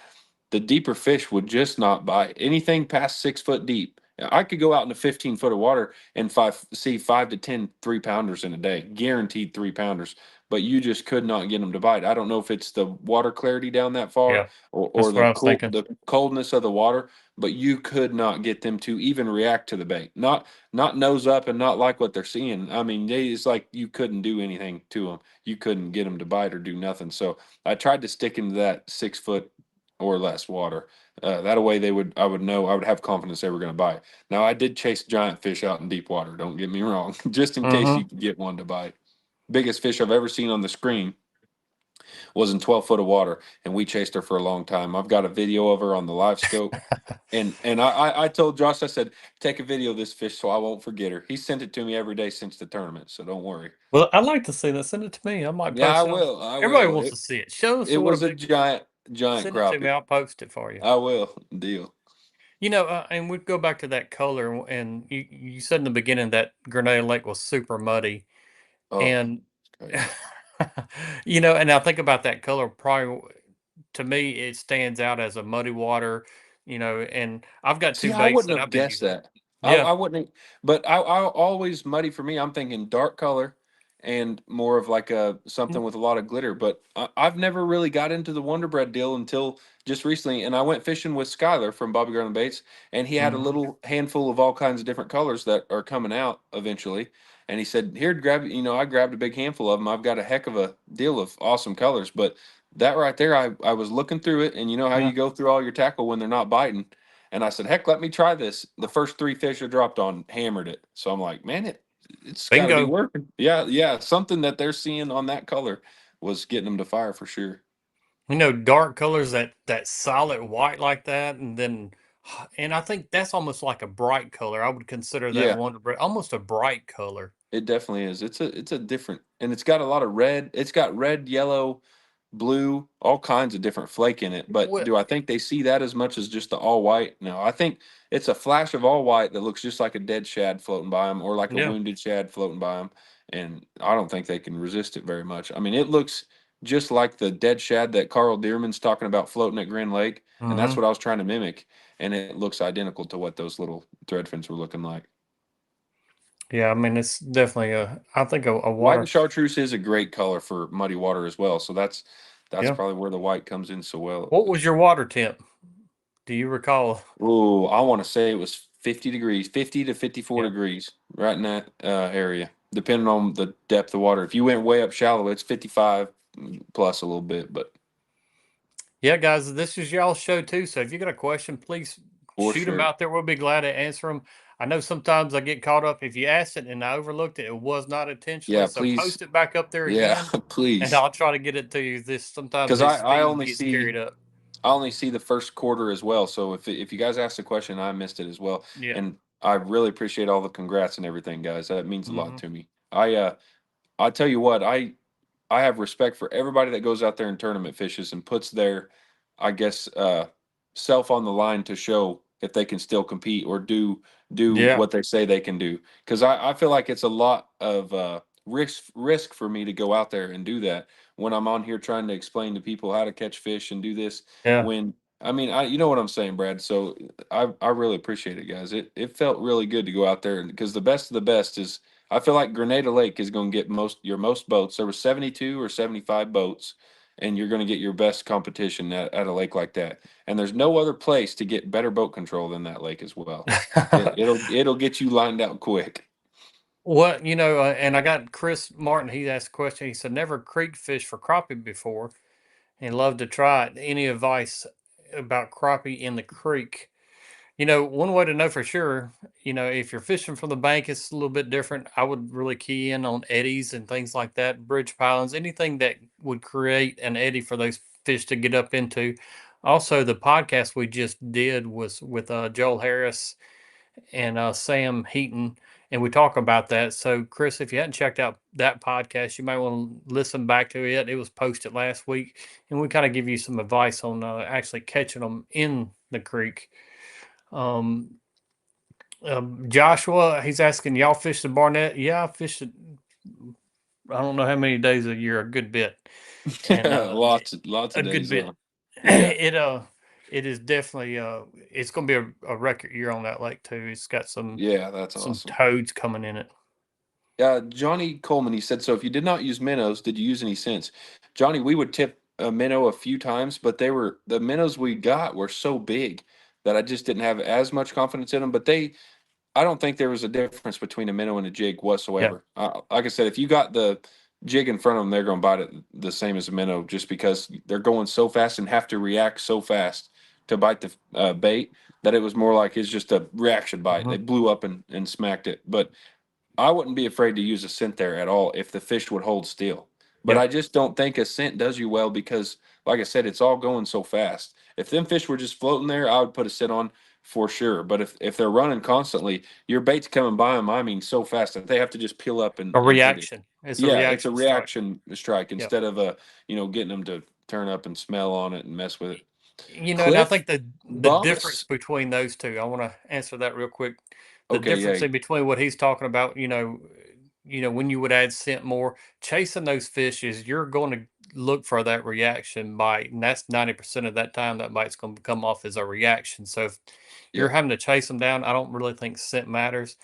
the deeper fish would just not bite. Anything past 6 foot deep. I could go out into 15 foot of water and see 5 to 10 3 pounders in a day, guaranteed 3 pounders. But you just could not get them to bite. I don't know if it's the water clarity down that far Yeah. or That's what I was thinking. the coldness of the water, but you could not get them to even react to the bait. Not nose up and not like what they're seeing. I mean, it's like you couldn't do anything to them. You couldn't get them to bite or do nothing. So I tried to stick into that 6 foot or less water. That way I would know, I would have confidence they were going to bite. Now I did chase giant fish out in deep water. Don't get me wrong, just in case you Mhm. could get one to bite. Biggest fish I've ever seen on the screen was in 12 foot of water, and we chased her for a long time. I've got a video of her on the live scope. And I told Josh, I said, take a video of this fish so I won't forget her. He sent it to me every day since the tournament, so don't worry. Well, I'd like to see that. Send it to me. I might Yeah, I post it on. will. I Everybody will. wants to see it. Show us It what a was a big. giant Send it to me. crappie. I'll post it for you. I will. Deal. And we go back to that color, and you said in the beginning that Grenada Lake was super muddy, Oh, and it's crazy. and I think about that color. Probably to me, it stands out as a muddy water. And I've got See, two I baits wouldn't that have I've been guessed using. that. Yeah. I wouldn't, but I always muddy for me. I'm thinking dark color and more of like a something with a lot of glitter. But I've never really got into the Wonder Bread deal until just recently. And I went fishing with Skylar from Bobby Garland Baits, and he had a Mhm. little handful of all kinds of different colors that are coming out eventually. And he said, "Here, grab." I grabbed a big handful of them. I've got a heck of a deal of awesome colors, but that right there, I was looking through it, and you know how Yeah. you go through all your tackle when they're not biting. And I said, heck, let me try this. The first 3 fish I dropped on hammered it. So I'm like, man, it's got to be Bingo. working. Yeah, yeah. Something that they're seeing on that color was getting them to fire for sure. Dark colors that solid white like that, and I think that's almost like a bright color. I would consider that Yeah, Wonder Bread almost a bright color. it definitely is. It's a different, and it's got a lot of red. It's got red, yellow. blue, all kinds of different flake in it. But Well, do I think they see that as much as just the all white? No, I think it's a flash of all white that looks just like a dead shad floating by them, or like a yeah. wounded shad floating by them. And I don't think they can resist it very much. I mean, it looks just like the dead shad that Carl Dearman's talking about floating at Grand Lake, and that's Hmm. what I was trying to mimic. And it looks identical to what those little threadfins were looking like. Yeah, I mean, it's definitely I think a White and water. chartreuse is a great color for muddy water as well. So that's Yeah. probably where the white comes in so well. What was your water temp? Do you recall? Oh, I want to say it was 50 degrees, 50 to 54 Yeah. degrees, right in that area, depending on the depth of water. If you went way up shallow, it's 55 plus a little bit, but Yeah, guys, this is y'all's show too. So if you got a question, please for shoot them sure. out there. We'll be glad to answer them. I know sometimes I get caught up. If you asked it and I overlooked it, it was not intentionally. Yeah, So please. post it back up there Yeah, again, and please. I'll try to get it to you. This sometimes Because this I feed only gets carried see up. I only see the first quarter as well. So if you guys asked a question, I missed it as well. Yeah. And I really appreciate all the congrats and everything, guys. That means a lot Hmm. to me. I tell you what, I have respect for everybody that goes out there and tournament fishes and puts their, I guess, self on the line to show if they can still compete or do Yeah. what they say they can do. Because I feel like it's a lot of risk for me to go out there and do that when I'm on here trying to explain to people how to catch fish and do this. Yeah. When I mean, you know what I'm saying, Brad. So I really appreciate it, guys. It felt really good to go out there because the best of the best is I feel like Grenada Lake is going to get most boats. There were 72 or 75 boats, and you're going to get your best competition at a lake like that. And there's no other place to get better boat control than that lake as well. It'll get you lined out quick. What and I got Chris Martin. He asked a question. He said, "Never creek fish for crappie before, and love to try it. Any advice about crappie in the creek?" One way to know for sure, if you're fishing from the bank, it's a little bit different. I would really key in on eddies and things like that, bridge pilings, anything that would create an eddy for those fish to get up into. Also, the podcast we just did was with Joel Harris and Sam Heaton, and we talk about that. So, Chris, if you hadn't checked out that podcast, you might want to listen back to it. It was posted last week, and we kind of give you some advice on actually catching them in the creek. Um, Joshua, he's asking, y'all fish the Barnett? Yeah, I fish it. I don't know how many days a year, a good bit, and Lots a of good days, bit. huh? Yeah, It is definitely it's going to be a record year on that lake too. It's got yeah, that's some awesome. toads coming in it. Johnny Coleman, he said, so if you did not use minnows, did you use any since? Johnny, we would tip a minnow a few times, but the minnows we got were so big that I just didn't have as much confidence in them. But I don't think there was a difference between a minnow and a jig Yeah. whatsoever. Like I said, if you got the jig in front of them, they're going to bite it the same as a minnow just because they're going so fast and have to react so fast to bite the bait that it was more like it's just a reaction bite. They Mhm. blew up and smacked it. But I wouldn't be afraid to use a scent there at all if the fish would hold still. But Yeah. I just don't think a scent does you well because, like I said, it's all going so fast. If them fish were just floating there, I would put a scent on for sure. But if they're running constantly, your bait's coming by them. I mean, so fast that they have to just peel up A and hit it. reaction. It's a Yeah, it's a reaction strike. reaction strike Yeah. instead of getting them to turn up and smell on it and mess with it. And I Cliff think the difference Bombas. between those two, I want to answer that real quick. The Okay, difference yeah, in between what he's talking about, when you would add scent more, chasing those fish is you're going to look for that reaction bite, and that's 90% of that time that bite's going to come off as a reaction. So if you're yep, having to chase them down, I don't really think scent matters.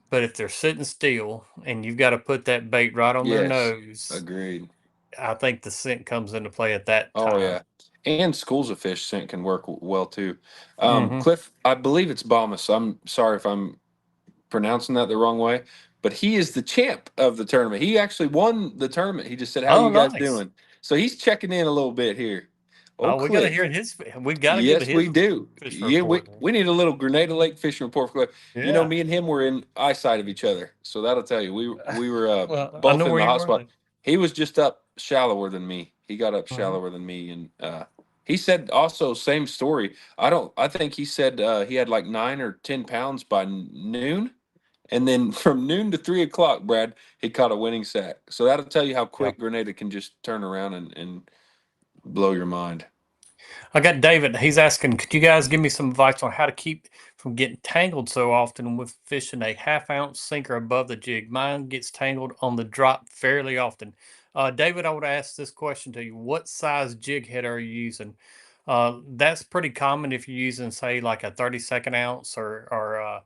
But if they're sitting still and you've got to put that bait right on their yes, nose, agreed. I think the scent comes into play at that Oh time. yeah, and schools of fish scent can work well too. Hmm. Cliff, I believe it's Bombas. I'm sorry if I'm pronouncing that the wrong way, but he is the champ of the tournament. He actually won the tournament. He just said, "How Oh, you guys nice. doing?" So he's checking in a little bit here. Oh, Oh, we got to Cliff. hear his. We got to get Yes, his we do. fish Yeah, we report. we need a little Grenada Lake fishing report for Cliff. You know, Yeah. me and him were in eyesight of each other, so that'll tell you. We were Well, I both know in where the you hot were spot. then. He was just up shallower than me. He got up Mhm. shallower than me, and he said also same story. I don't. I think he said he had like 9 or 10 pounds by noon, And then from noon to 3 o'clock, Brad, he caught a winning sack. So that'll tell you how Yeah. quick Grenada can just turn around and blow your mind. I got David. He's asking, could you guys give me some advice on how to keep from getting tangled so often with fishing a half-ounce sinker above the jig? Mine gets tangled on the drop fairly often. David, I would ask this question to you. What size jig head are you using? That's pretty common if you're using, say, like a 32nd ounce or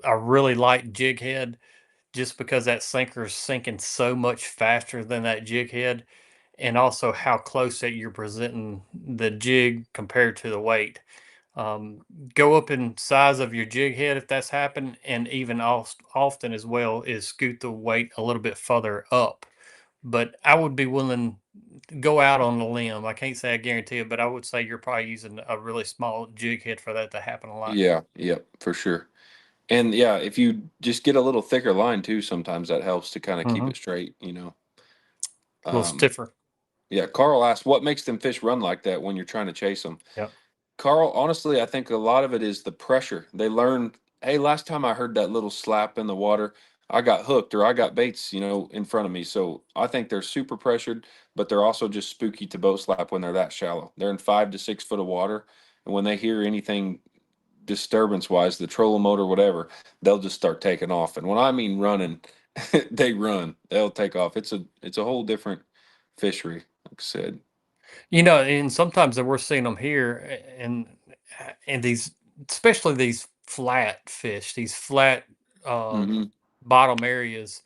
a really light jig head, just because that sinker is sinking so much faster than that jig head, and also how close that you're presenting the jig compared to the weight. Um, Go up in size of your jig head if that's happened, and even often as well is scoot the weight a little bit further up. But I would be willing to go out on a limb. I can't say I guarantee it, but I would say you're probably using a really small jig head for that to happen a lot. Yeah, yep, for sure. And yeah, if you just get a little thicker line too, sometimes that helps to kind of keep Mm-hmm. it straight. A little Um, stiffer. yeah, Carl asked, what makes them fish run like that when you're trying to chase them? Yep. Carl, honestly, I think a lot of it is the pressure. They learn, hey, last time I heard that little slap in the water, I got hooked or I got baits, in front of me. So I think they're super pressured, but they're also just spooky to boat slap when they're that shallow. They're in 5 to 6 foot of water. And when they hear anything disturbance wise, the trolling motor, whatever, they'll just start taking off. And when I mean running, they run. They'll take off. It's a whole different fishery, like I said. And sometimes that we're seeing them here, and these, especially these flat fish, these flat uh, Hmm. bottom areas.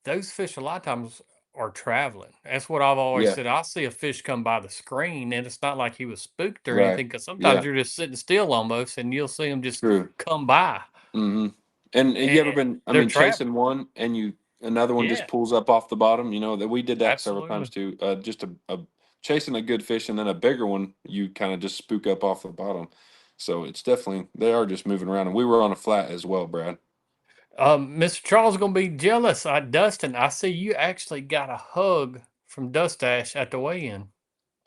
Those fish a lot of times are traveling. That's what I've always Yeah. said. I see a fish come by the screen, and it's not like he was spooked or Right. anything. Because sometimes Yeah. you're just sitting still almost, and you'll see them just True. come by, Hmm. And you ever and been, I they're mean, traveling. chasing one and another one just Yeah, pulls up off the bottom? That we did that several times absolutely. too. Just chasing a good fish and then a bigger one, you kind of just spook up off the bottom. So it's definitely, they are just moving around. And we were on a flat as well, Brad. Mr. Charles is gonna be jealous. Dustin, I see you actually got a hug from Dustash at the weigh-in.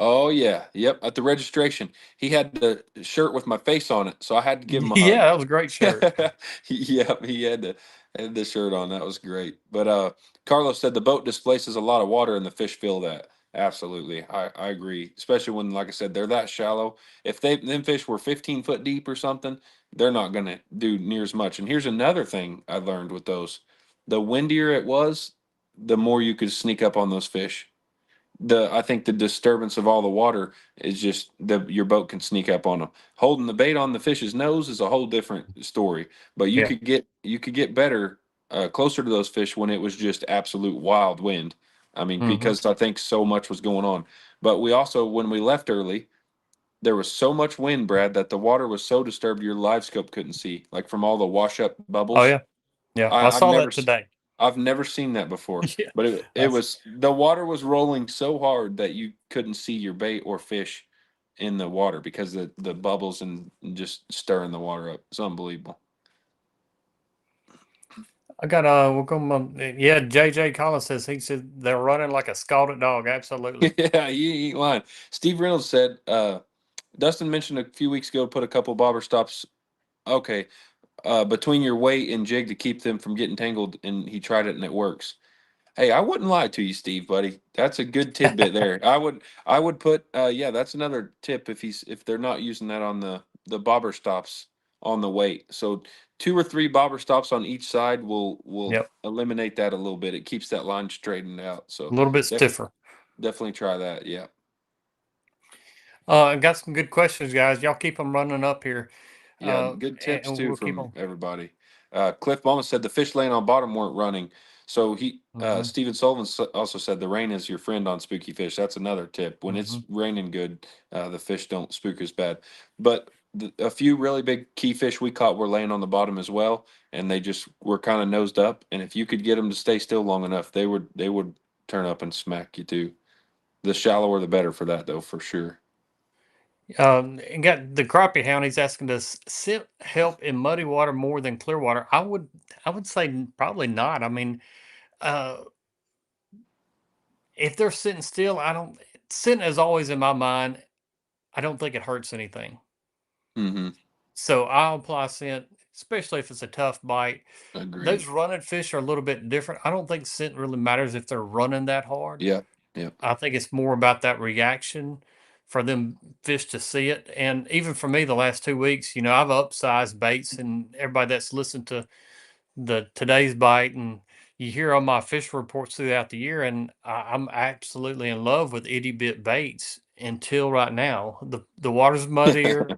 Oh yeah, yep. At the registration, he had the shirt with my face on it, so I had to give him a Yeah, hug. that was a great shirt. Yep, he had the shirt on. That was great. But Carlos said the boat displaces a lot of water and the fish feel that. Absolutely, I agree. Especially when, like I said, they're that shallow. If them fish were 15 foot deep or something, they're not gonna do near as much. And here's another thing I learned with those: the windier it was, the more you could sneak up on those fish. I think the disturbance of all the water is just your boat can sneak up on them. Holding the bait on the fish's nose is a whole different story. But Yeah. you could get better, closer to those fish when it was just absolute wild wind. I mean, Hmm. because I think so much was going on. But we also, when we left early, there was so much wind, Brad, that the water was so disturbed your live scope couldn't see, like from all the wash up Oh bubbles. yeah, yeah. I I've saw never that s- today. I've never seen that before. Yeah, But it that's was, the water was rolling so hard that you couldn't see your bait or fish in the water because the bubbles and just stirring the water up. It's unbelievable. I got we're going. Yeah, JJ Collins says he said they're running like a scalded dog. Absolutely. Yeah, you ain't lying. Steve Reynolds said, Dustin mentioned a few weeks ago, put a couple bobber stops, okay, between your weight and jig to keep them from getting tangled, and he tried it and it works. Hey, I wouldn't lie to you, Steve, buddy. That's a good tidbit there. I would put, yeah, that's another tip if they're not using that on the bobber stops on the weight. So 2 or 3 bobber stops on each side will Yep, eliminate that a little bit. It keeps that line straightened out. a So little bit def, stiffer. definitely try that. Yeah. I got some good questions, guys. Y'all keep them running up here, Yeah, good tips and too we'll keep from them. everybody. Cliff Bowman said the fish laying on bottom weren't running. So Hmm. Steven Sullivan also said the rain is your friend on spooky fish. That's another tip. When it's Hmm. raining good, the fish don't spook as bad. But a few really big key fish we caught were laying on the bottom as well, and they just were kind of nosed up. And if you could get them to stay still long enough, they would turn up and smack you too. The shallower the better for that though, for sure. And got the crappie hound. He's asking, does sit help in muddy water more than clear water? I would say probably not. I mean, uh, if they're sitting still, I don't. Sitting is always in my mind. I don't think it hurts anything. Hmm. So I'll apply scent. especially if it's a tough bite. Agreed. Those running fish are a little bit different. I don't think scent really matters if they're running that hard. Yep. Yep. I think it's more about that reaction for them fish to see it. And even for me, the last 2 weeks, I've upsized baits, and everybody that's listened to the today's bite, and you hear all my fish reports throughout the year, and I'm absolutely in love with itty bit baits until right now. The water's muddier,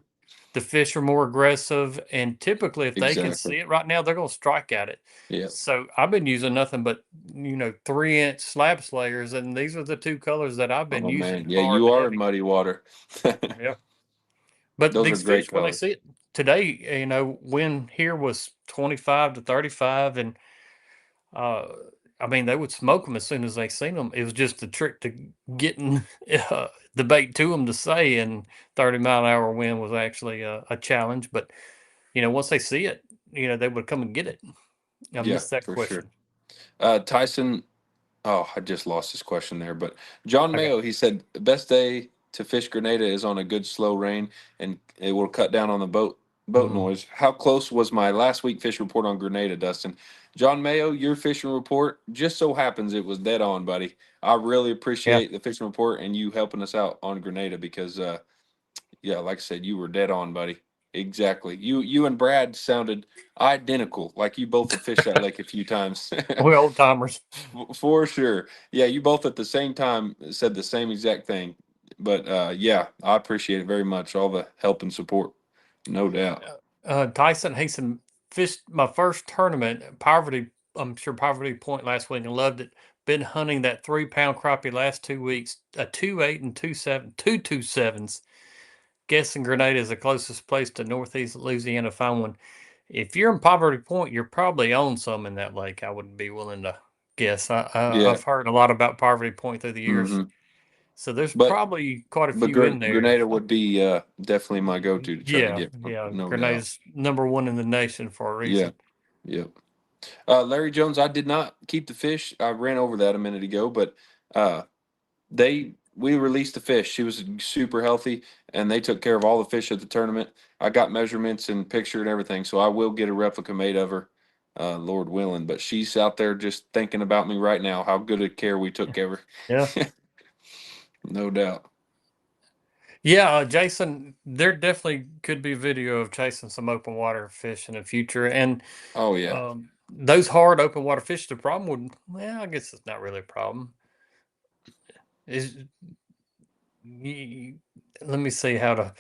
the fish are more aggressive, and typically, if they can Exactly. see it right now, they're going to strike at it. Yep. So I've been using nothing but 3-inch slab slayers, and these are the two colors that I've been Oh using man, yeah, hard you and are in heavy. muddy water. Yeah, but Those are these great fish when they colors. see it today, wind here was 25 to 35, and uh, I mean they would smoke them as soon as they seen them. It was just the trick to getting the bait to them to say, and 30-mile-an-hour wind was actually a challenge, but once they see it, they would come and get it. I Yeah, missed that for sure. question. Tyson, oh, I just lost his question there. But John Okay. Mayo, he said the best day to fish Grenada is on a good slow rain, and it will cut down on the boat Mm. noise. How close was my last week fish report on Grenada, Dustin? John Mayo, your fishing report just so happens it was dead on, buddy. I really Yeah. appreciate the fishing report and you helping us out on Grenada because yeah, like I said, you were dead on, buddy. Exactly. You and Brad sounded identical. Like you both have fished that lake a few times. We old timers. For sure. Yeah, you both at the same time said the same exact thing. But yeah, I appreciate it very much. All the help and support. No doubt. Tyson Hasten fished my first tournament at Poverty. I'm sure Poverty Point last week and loved it. Been hunting that 3-pound crappie last 2 weeks. A 2.8 and 2.7, 2.27s. Guessing Grenada is the closest place to Northeast Louisiana to find one. If you're in Poverty Point, you're probably on some in that lake. I would be willing to guess. Yeah. I've heard a lot about Poverty Point through the years, hmm so there's But probably quite a few in there. Grenada would be definitely my go-to to try to Yeah, get one. yeah. No doubt. Grenada's number one in the nation for a Yeah. reason. Yeah. Larry Jones, I did not keep the fish. I ran over that a minute ago, but uh, we released the fish. She was super healthy, and they took care of all the fish at the tournament. I got measurements and picture and everything, so I will get a replica made of her, Lord willing. But she's out there just thinking about me right now. How good a care we took of Yeah. her, no doubt. Yeah, Jason, there definitely could be video of chasing some open water fish in the future. And Oh yeah, those hard open water fish, the problem would, well, I guess it's not really a problem. Is y- Let me see how to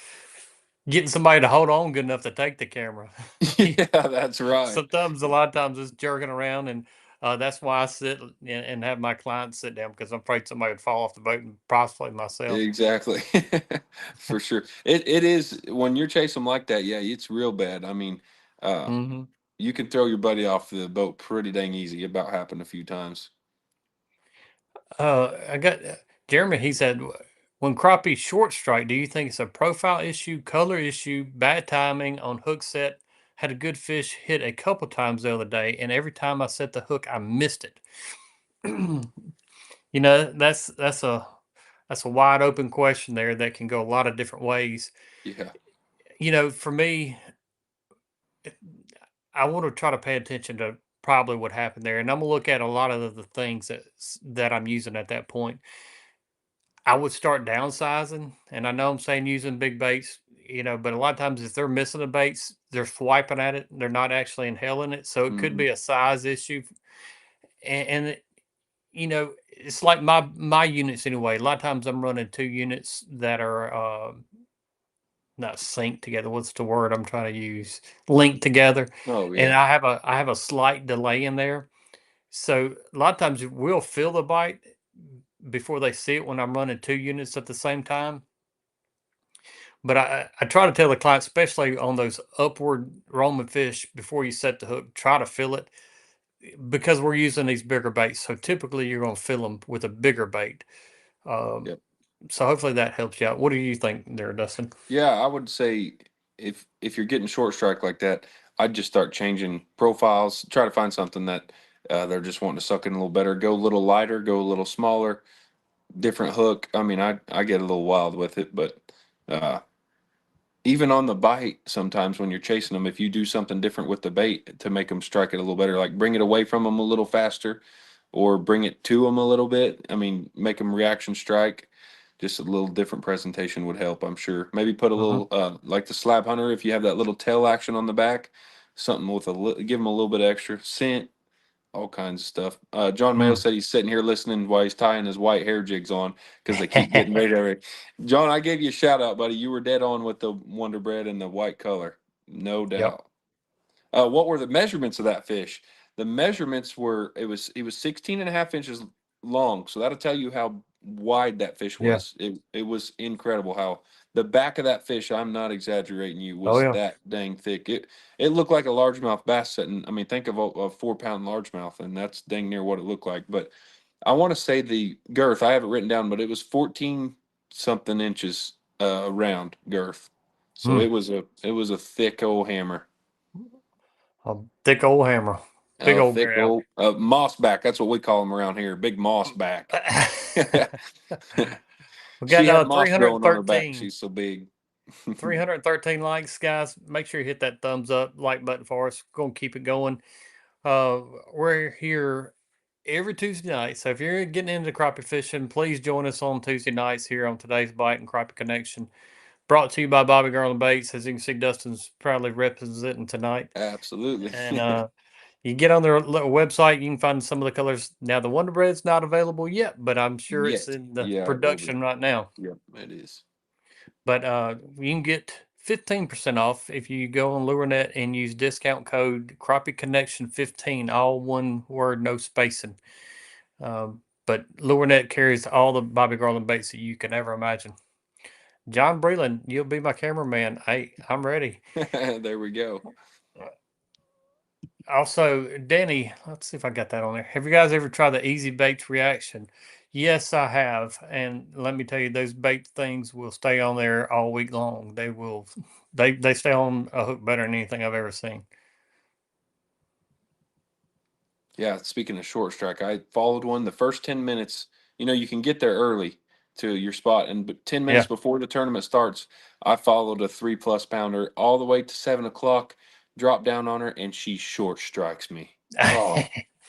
getting somebody to hold on good enough to take the camera. yeah, that's right. Sometimes, a lot of times, it's jerking around, and that's why I sit and have my clients sit down because I'm afraid somebody would fall off the boat and possibly myself. Exactly. For sure. It is when you're chasing them like that, yeah, it's real bad. I mean, uh Hmm. you can throw your buddy off the boat pretty dang easy. About happened a few times. I got Jeremy. He said, when crappie short strike, do you think it's a profile issue, color issue, bad timing on hook set? Had a good fish hit a couple times the other day, and every time I set the hook, I missed it. That's a wide open question there that can go a lot of different ways. Yeah. For me, I want to try to pay attention to probably what happened there, and I'm gonna look at a lot of the things that I'm using at that point. I would start downsizing, and I know I'm saying using big baits, but a lot of times if they're missing the baits, they're swiping at it, they're not actually inhaling it, so it could hmm be a size issue. And it's like my units anyway. A lot of times I'm running two units that are not synced together. What's the word I'm trying to use? Linked together, Oh and yeah. I have a slight delay in there. So a lot of times we'll feel the bite before they see it when I'm running two units at the same time. But I try to tell the client, especially on those upward roaming fish, before you set the hook, try to feel it because we're using these bigger baits. So typically you're going to fill them with a bigger bait. Um, Yep. so hopefully that helps you out. What do you think there, Dustin? Yeah, I would say if you're getting short strike like that, I'd just start changing profiles, try to find something that they're just wanting to suck in a little better. Go a little lighter, go a little smaller, different hook. I mean, I get a little wild with it, but uh even on the bite, sometimes when you're chasing them, if you do something different with the bait to make them strike it a little better, like bring it away from them a little faster, or bring it to them a little bit. I mean, make them reaction strike. Just a little different presentation would help, I'm sure. Maybe put a Mhm. little, like the slab hunter, if you have that little tail action on the back, something with give them a little bit extra scent, all kinds of stuff. John Mayo Mm. said he's sitting here listening while he's tying his white hair jigs on because they keep getting ready to. John, I gave you a shout out, buddy. You were dead on with the Wonder Bread and the white color, no Yep. doubt. What were the measurements of that fish? The measurements were it was 16 and a half inches long. So that'll tell you how wide that fish Yeah. was. It was incredible how the back of that fish, I'm not exaggerating you, Oh was yeah. that dang thick. It looked like a largemouth bass sitting. I mean, think of a 4 pound largemouth, and that's dang near what it looked like. But I want to say the girth, I have it written down, but it was 14 something inches round girth. So Mm. it was a thick old hammer. A thick old hammer. Big Oh, old thick gal. old moss back. That's what we call them around here. Big moss back. We She got had moss growing on her back. 313. She's so big. 313 likes, guys. Make sure you hit that thumbs up, like button for us. Gonna keep it going. We're here every Tuesday night. So if you're getting into crappie fishing, please join us on Tuesday nights here on Today's Bite and Crappie Connection. Brought to you by Bobby Garland Baits. As you can see, Dustin's proudly representing tonight. Absolutely. And you get on their little website, you can find some of the colors. Now, the Wonder Bread's not available yet, but I'm sure it's Yet. in the Yeah, it will be. production right now. Yep, it is. But you can get 15% off if you go on LureNet and use discount code Crappie Connection 15, all one word, no spacing. But LureNet carries all the Bobby Garland baits that you can ever imagine. John Breland, you'll be my cameraman. Hey, I'm ready. There we go. Also, Danny, let's see if I got that on there. Have you guys ever tried the Easy Baits reaction? Yes, I have. And let me tell you, those bait things will stay on there all week long. They will, they stay on a hook better than anything I've ever seen. Yeah, speaking of short strike, I followed one the first 10 minutes. You can get there early to your spot, and 10 minutes Yeah. before the tournament starts, I followed a 3+ pounder all the way to 7 o'clock, dropped down on her, and she short strikes me. Oh,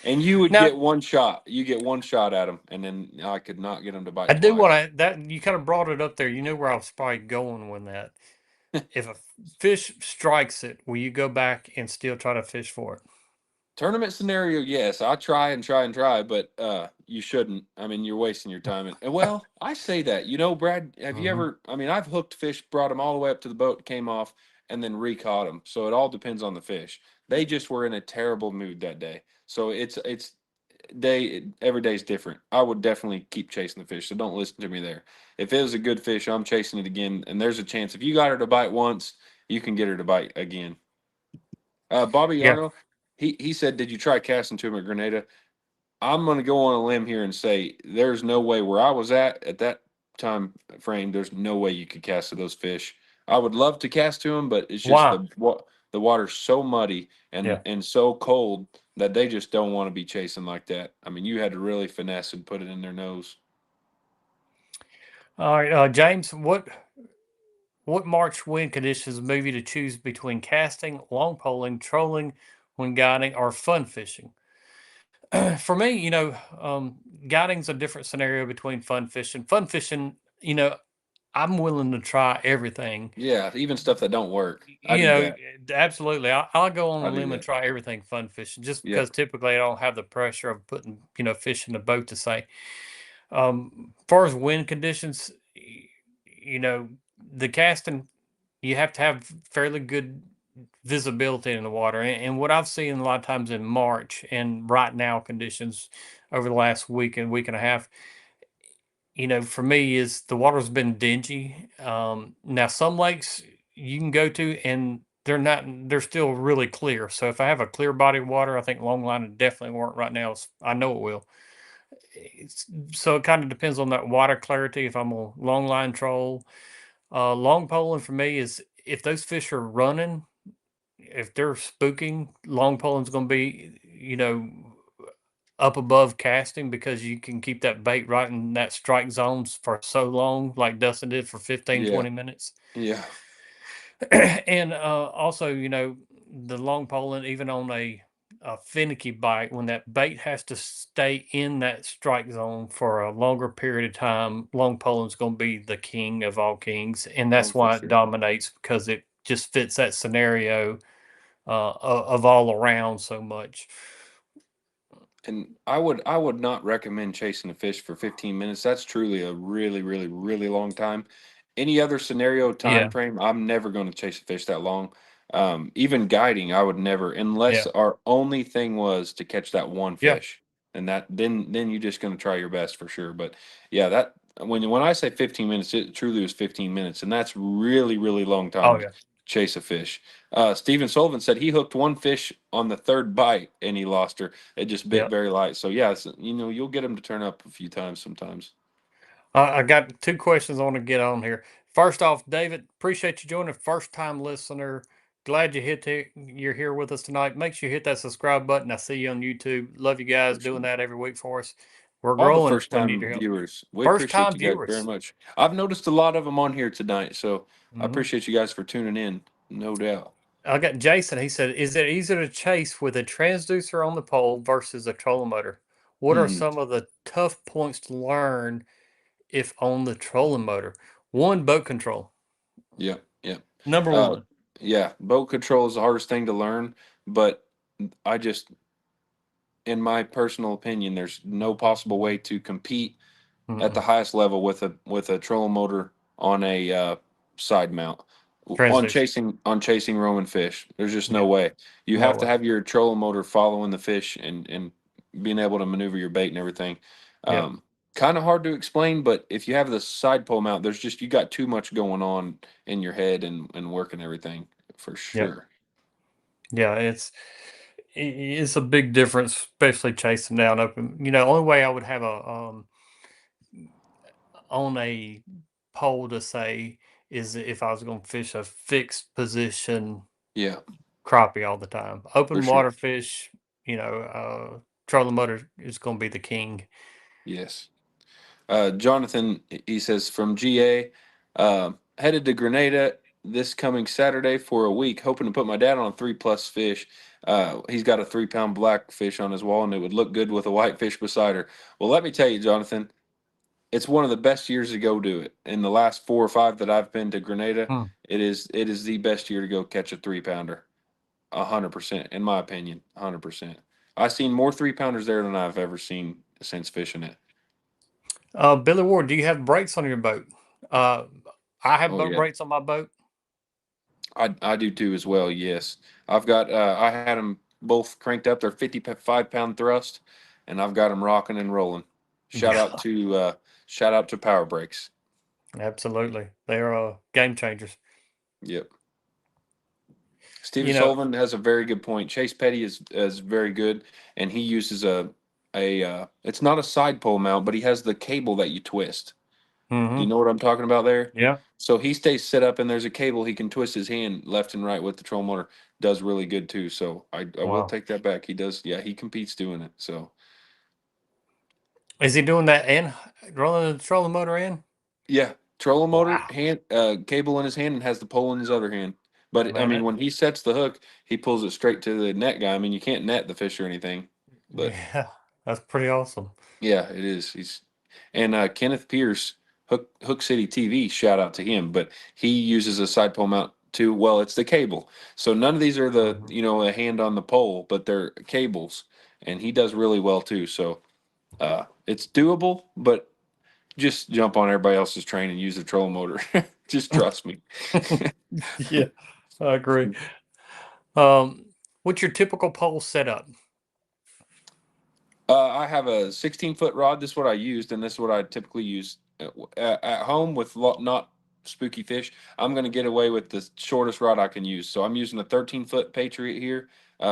and you would Now, get one shot. You get one shot at him, and then I could not get him to I bite do want twice. to, that you kind of brought it up there. You know where I was probably going with that. If a fish strikes it, will you go back and still try to fish for it? Tournament scenario, yes. I try and try and try, but you shouldn't. I mean, you're wasting your time. And well, I say that. Brad, have you Hmm. ever? I mean, I've hooked fish, brought them all the way up to the boat, came off, and then re-caught them. So it all depends on the fish. They just were in a terrible mood that day. So it's every day's different. I would definitely keep chasing the fish. So don't listen to me there. If it was a good fish, I'm chasing it again, and there's a chance if you got her to bite once, you can get her to bite again. Bobby Yeah. Yarno, he said, "Did you try casting to him at Grenada?" I'm going to go on a limb here and say there's no way where I was at that time frame. There's no way you could cast to those fish. I would love to cast to them, but it's just Why? the water's so muddy and Yeah. and so cold that they just don't want to be chasing like that. I mean, you had to really finesse and put it in their nose. All right, James, what March wind conditions move you to choose between casting, long poling, trolling when guiding, or fun fishing? For me, guiding's a different scenario between fun fishing. Fun fishing, I'm willing to try everything. Yeah, even stuff that don't work. I You do know, that. absolutely. I'll go on I a do limb and that. try everything fun fishing, just because Yep. typically I don't have the pressure of putting, fish in the boat to say. Far as wind conditions, you know, the casting, you have to have fairly good visibility in the water. And what I've seen a lot of times in March and right now conditions over the last week and a half, for me is the water's been dingy. Now some lakes you can go to and they're still really clear. So if I have a clear body of water, I think long line would definitely work right now. I know it will. So it kind of depends on that water clarity. If I'm a long line troll, long poling for me is if those fish are running, if they're spooking, long poling's going to be, up above casting because you can keep that bait right in that strike zones for so long, like Dustin did for 15, Yeah. 20 minutes. Yeah. And also, the long polling, even on a finicky bite, when that bait has to stay in that strike zone for a longer period of time, long polling's going to be the king of all kings, and Oh, that's for why it sure. dominates because it just fits that scenario of all around so much. And I would not recommend chasing a fish for 15 minutes. That's truly a really, really, really long time. Any other scenario time Yeah, frame, I'm never going to chase a fish that long. Even guiding, I would never, unless yeah, our only thing was to catch that one yeah. fish. And that then you're just going to try your best for sure. But yeah, that when I say 15 minutes, it truly was 15 minutes, and that's really, really long Oh time to yeah, chase a fish. Stephen Sullivan said he hooked one fish on the third bite and he lost her. It just bit yeah. very light. So yeah, you'll get them to turn up a few times sometimes. I got two questions I want to get on here. First off, David, appreciate you joining. First time listener. Glad you're here with us tonight. Make sure you hit that subscribe button. I see you on YouTube. Love you guys For doing sure. that every week for us. We're All the growing. first We need time your help. viewers, we First appreciate time you guys very viewers. much. I've noticed a lot of them on here tonight, so I Hmm. appreciate you guys for tuning in. No doubt. I got Jason. He said, "Is it easier to chase with a transducer on the pole versus a trolling motor? What are Hmm. some of the tough points to learn if on the trolling motor?" One, boat control. Yep. Yep. Number Uh, one. yeah. Boat control is the hardest thing to learn, but I just, in my personal opinion, there's no possible way to compete at the Mm-mm. highest level with a trolling motor on a side mount Transducer. on chasing Roman fish. There's just no Yeah. way. You No have to way. have your trolling motor following the fish and being able to maneuver your bait and everything. Yep. Um, Kind of hard to explain, but if you have the side pole mount, there's just you got too much going on in your head and working everything for Yep. sure. Yeah. It's a big difference, especially chasing down open. Only way I would have a on a pole to say is if I was going to fish a fixed position Yeah, crappie all the time. for Open sure. water fish, trolling motor is going to be the king. Yes. Jonathan, he says from GA, headed to Grenada this coming Saturday for a week, hoping to put my dad on a 3+ fish. He's got a 3 pound blackfish on his wall, and it would look good with a whitefish beside her. Well, let me tell you, Jonathan, it's one of the best years to go do it. In the last 4 or 5 that I've been to Grenada, Hmm. it is the best year to go catch a 3 pounder. 100%, in my opinion, 100%. I've seen more 3 pounders there than I've ever seen since fishing it. Billy Ward, do you have brakes on your boat? Uh, I have Oh boat yeah. brakes on my boat. I do too as well. Yes, I had them both cranked up. They're 55 pound thrust, and I've got them rocking and rolling. Shout out Yeah, to uh, shout out to Power Brakes. absolutely. They're game changers. Yep. Steven You know, Sullivan has a very good point. Chase Petty is very good, and he uses a it's not a side pole mount, but he has the cable that you twist. Do you hmm, know what I'm talking about there? yeah. So he stays set up, and there's a cable he can twist his hand left and right with the troll motor. Does really good too. So I will Wow. take that back. He does. Yeah, he competes doing it. So Is he doing that and rolling the trolling motor in? yeah, trolling motor Wow, hand cable in his hand and has the pole in his other hand. But I man. mean, when he sets the hook, he pulls it straight to the net guy. I mean, you can't net the fish or anything. But Yeah, that's pretty awesome. yeah, it is. He's and Kenneth Pierce, Hook City TV. Shout out to him. But he uses a side pole mount too. Well, it's the cable. So none of these are the Mhm. a hand on the pole, but they're cables, and he does really well too. So it's doable, but just jump on everybody else's train and use the trolling motor. Just trust me. Yeah, I agree. Um, what's your typical pole setup? I have a 16-foot rod. This is what I used, and this is what I typically use at home with not spooky fish. I'm going to get away with the shortest rod I can use. So I'm using a 13-foot Patriot here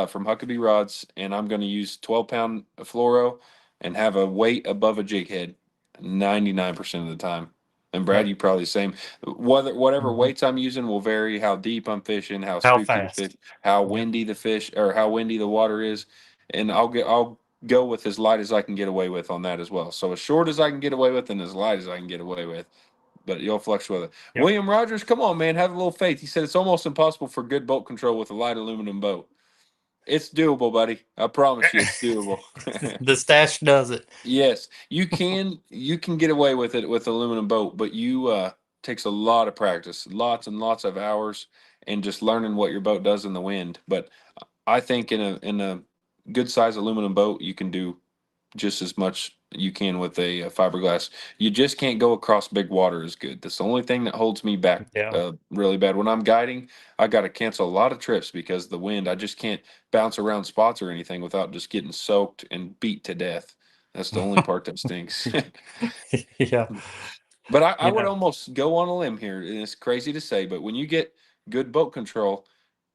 from Huckabee Rods, and I'm going to use 12-pound fluoro and have a weight above a jig head 99% of the time. And Brad, Yep. you probably the same. Whatever Mhm. weights I'm using will vary how deep I'm fishing, how How spooky the fish, fast? how Yep. windy the fish, or how windy the water is, and I'll go with as light as I can get away with on that as well. So as short as I can get away with and as light as I can get away with. but you'll flex with it. Yep. William Rogers, come on, man, have a little faith. He said it's almost impossible for good boat control with a light aluminum boat. It's doable, buddy. I promise you, it's doable. The stash does it. Yes, you can get away with it with aluminum boat, but you takes a lot of practice, lots and lots of hours, and just learning what your boat does in the wind. But I think in a good size aluminum boat, you can do just as much you can with a fiberglass. You just can't go across big water as good. That's the only thing that holds me back Yeah. really bad. When I'm guiding, I got to cancel a lot of trips because of the wind. I just can't bounce around spots or anything without just getting soaked and beat to death. That's the only part that stinks. Yeah. But I would Yeah. almost go on a limb here, and it's crazy to say, but when you get good boat control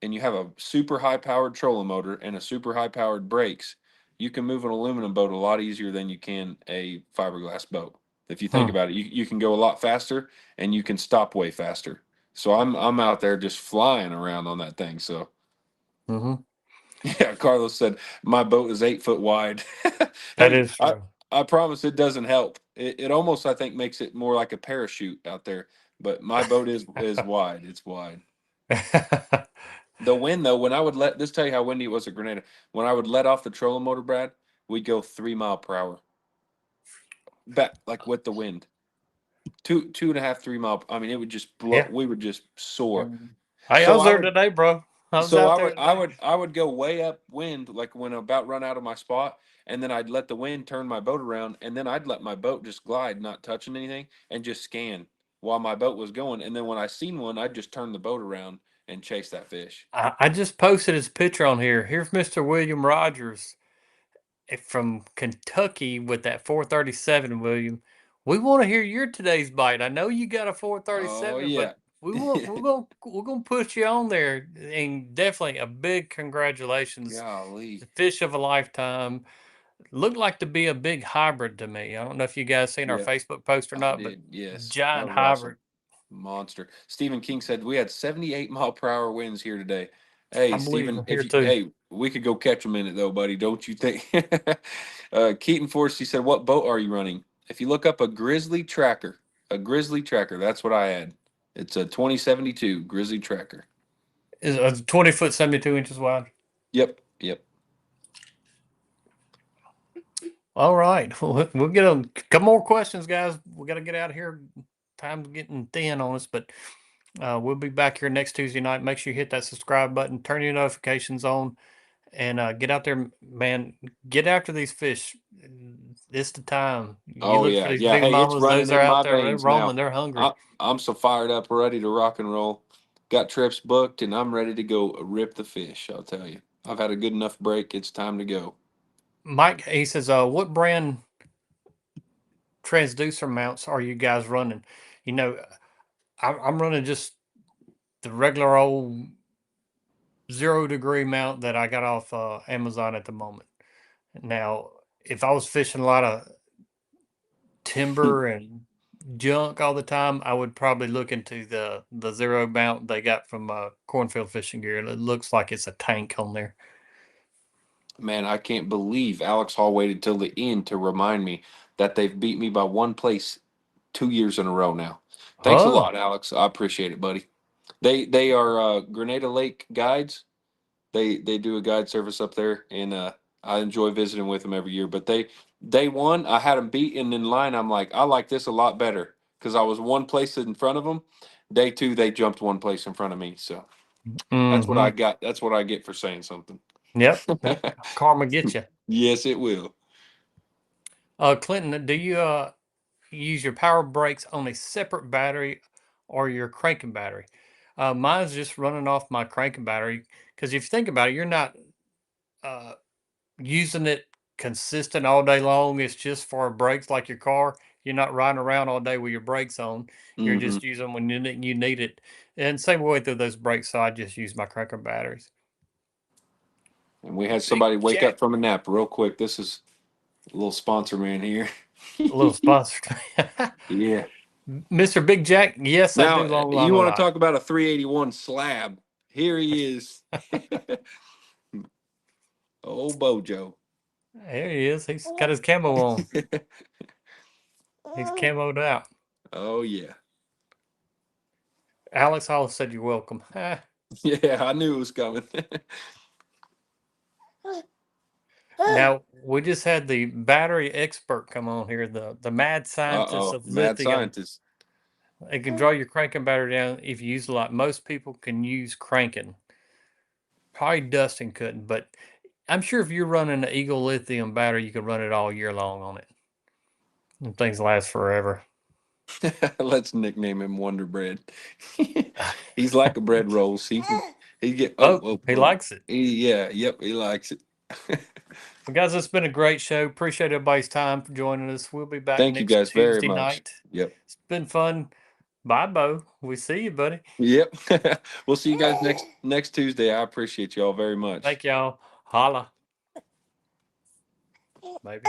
and you have a super high powered trolling motor and a super high powered brakes, you can move an aluminum boat a lot easier than you can a fiberglass boat. If you think Hmm. about it, you can go a lot faster and you can stop way faster. So I'm out there just flying around on that thing. So Hmm. yeah, Carlos said my boat is 8 foot wide. That Hey, is true. I promise it doesn't help. It almost I think makes it more like a parachute out there. But my boat is wide. It's wide. The wind though, when I would let this tell you how windy it was at Grenada. When I would let off the trolling motor, Brad, we'd go 3 mile per hour. Back like with the wind. Two and a half, 3 mile. I mean, it would just blow. Yeah. We would just soar. Hey, I So was I there would today, bro. I was So out I there would I today. would I would go way upwind, like when I about run out of my spot, and then I'd let the wind turn my boat around, and then I'd let my boat just glide, not touching anything, and just scan while my boat was going. And then when I seen one, I'd just turn the boat around and chase that fish. I just posted his picture on here. Here's Mr. William Rogers from Kentucky with that 437, William. We want to hear your today's bite. I know you got a Oh 437, but yeah, we're gonna put you on there, and definitely a big congratulations. golly, The fish of a lifetime. Looked like to be a big hybrid to me. I don't know if you guys seen our yeah, Facebook post or I not, but did. Yes, that giant was awesome. hybrid. Monster. Stephen King said we had 78 mile per hour winds here today. I Hey, believe Stephen, them if here you too. hey, we could go catch them in it though, buddy. Don't you think? Keaton Forrest, he said, "What boat are you running?" If you look up a Grizzly Tracker, that's what I had. It's a 2072 Grizzly Tracker. Is a 20 foot, 72 inches wide. Yep, yep. All right. We'll get a couple more questions, guys. We got to get out of here. Time's getting thin on us, but we'll be back here next Tuesday night. Make sure you hit that subscribe button, turn your notifications on, and get out there, man. Get after these fish. It's the time. You Oh look for yeah, these yeah. big Hey, it's mamas; running those are in out my there. They're veins now. roaming. They're hungry. I'm so fired up, ready to rock and roll. Got trips booked, and I'm ready to go rip the fish. I'll tell you, I've had a good enough break. It's time to go. Mike, he says, "What brand transducer mounts are you guys running?" You know, I'm running just the regular old 0 degree mount that I got off Amazon at the moment. Now, if I was fishing a lot of timber and junk all the time, I would probably look into the zero mount they got from Cornfield Fishing Gear. It looks like it's a tank on there. Man, I can't believe Alex Hall waited till the end to remind me that they've beat me by one place 2 years in a row now. Thanks a Oh, lot, Alex. I appreciate it, buddy. They are Grenada Lake guides. They do a guide service up there, and I enjoy visiting with them every year. But day one, I had them beat, and in line, I'm like, I like this a lot better because I was one place in front of them. Day two, they jumped one place in front of me. So that's what mm-hmm. I got. That's what I get for saying something. Yep. Yep. Karma get you. Yes, it will. Clinton, do you use your power brakes on a separate battery or your cranking battery? Mine's just running off my cranking battery because if you think about it, you're not uh, using it consistent all day long. It's just for brakes like your car. You're not riding around all day with your brakes on. You're Hmm. just using when you need it. And same way through those brakes. So I just use my cranker batteries. And we had Big somebody wake up Jack, from a nap real quick. This is a little sponsor man here. a little sponsor. Yeah. Mr. Big Jack, yes, I Now, do long line you a want to lot. talk about a 381 slab? Here he is. Old Bojo. There he is. He's got his camo on. He's camoed out. Oh, yeah. Alex Hall said you're welcome. Yeah, I knew it was coming. Now we just had the battery expert come on here, the mad scientist Uh-oh, of mad lithium. scientist. It can draw your cranking battery down if you use a lot. Most people can use cranking. Probably Dustin couldn't, but I'm sure if you're running an Eagle lithium battery, you can run it all year long on it. And things last forever. Let's nickname him Wonderbread. He's like a bread rolls. He get Oh, he oh. likes it. Yeah, yep, he likes it. Well, guys, it's been a great show. Appreciate everybody's time for joining us. We'll be back Thank you next guys very Tuesday much. night. Yep. It's been fun. Bye, Bo. We see you, buddy. Yep. We'll see you guys next Tuesday. I appreciate you all very much. Thank y'all. Holla. Maybe.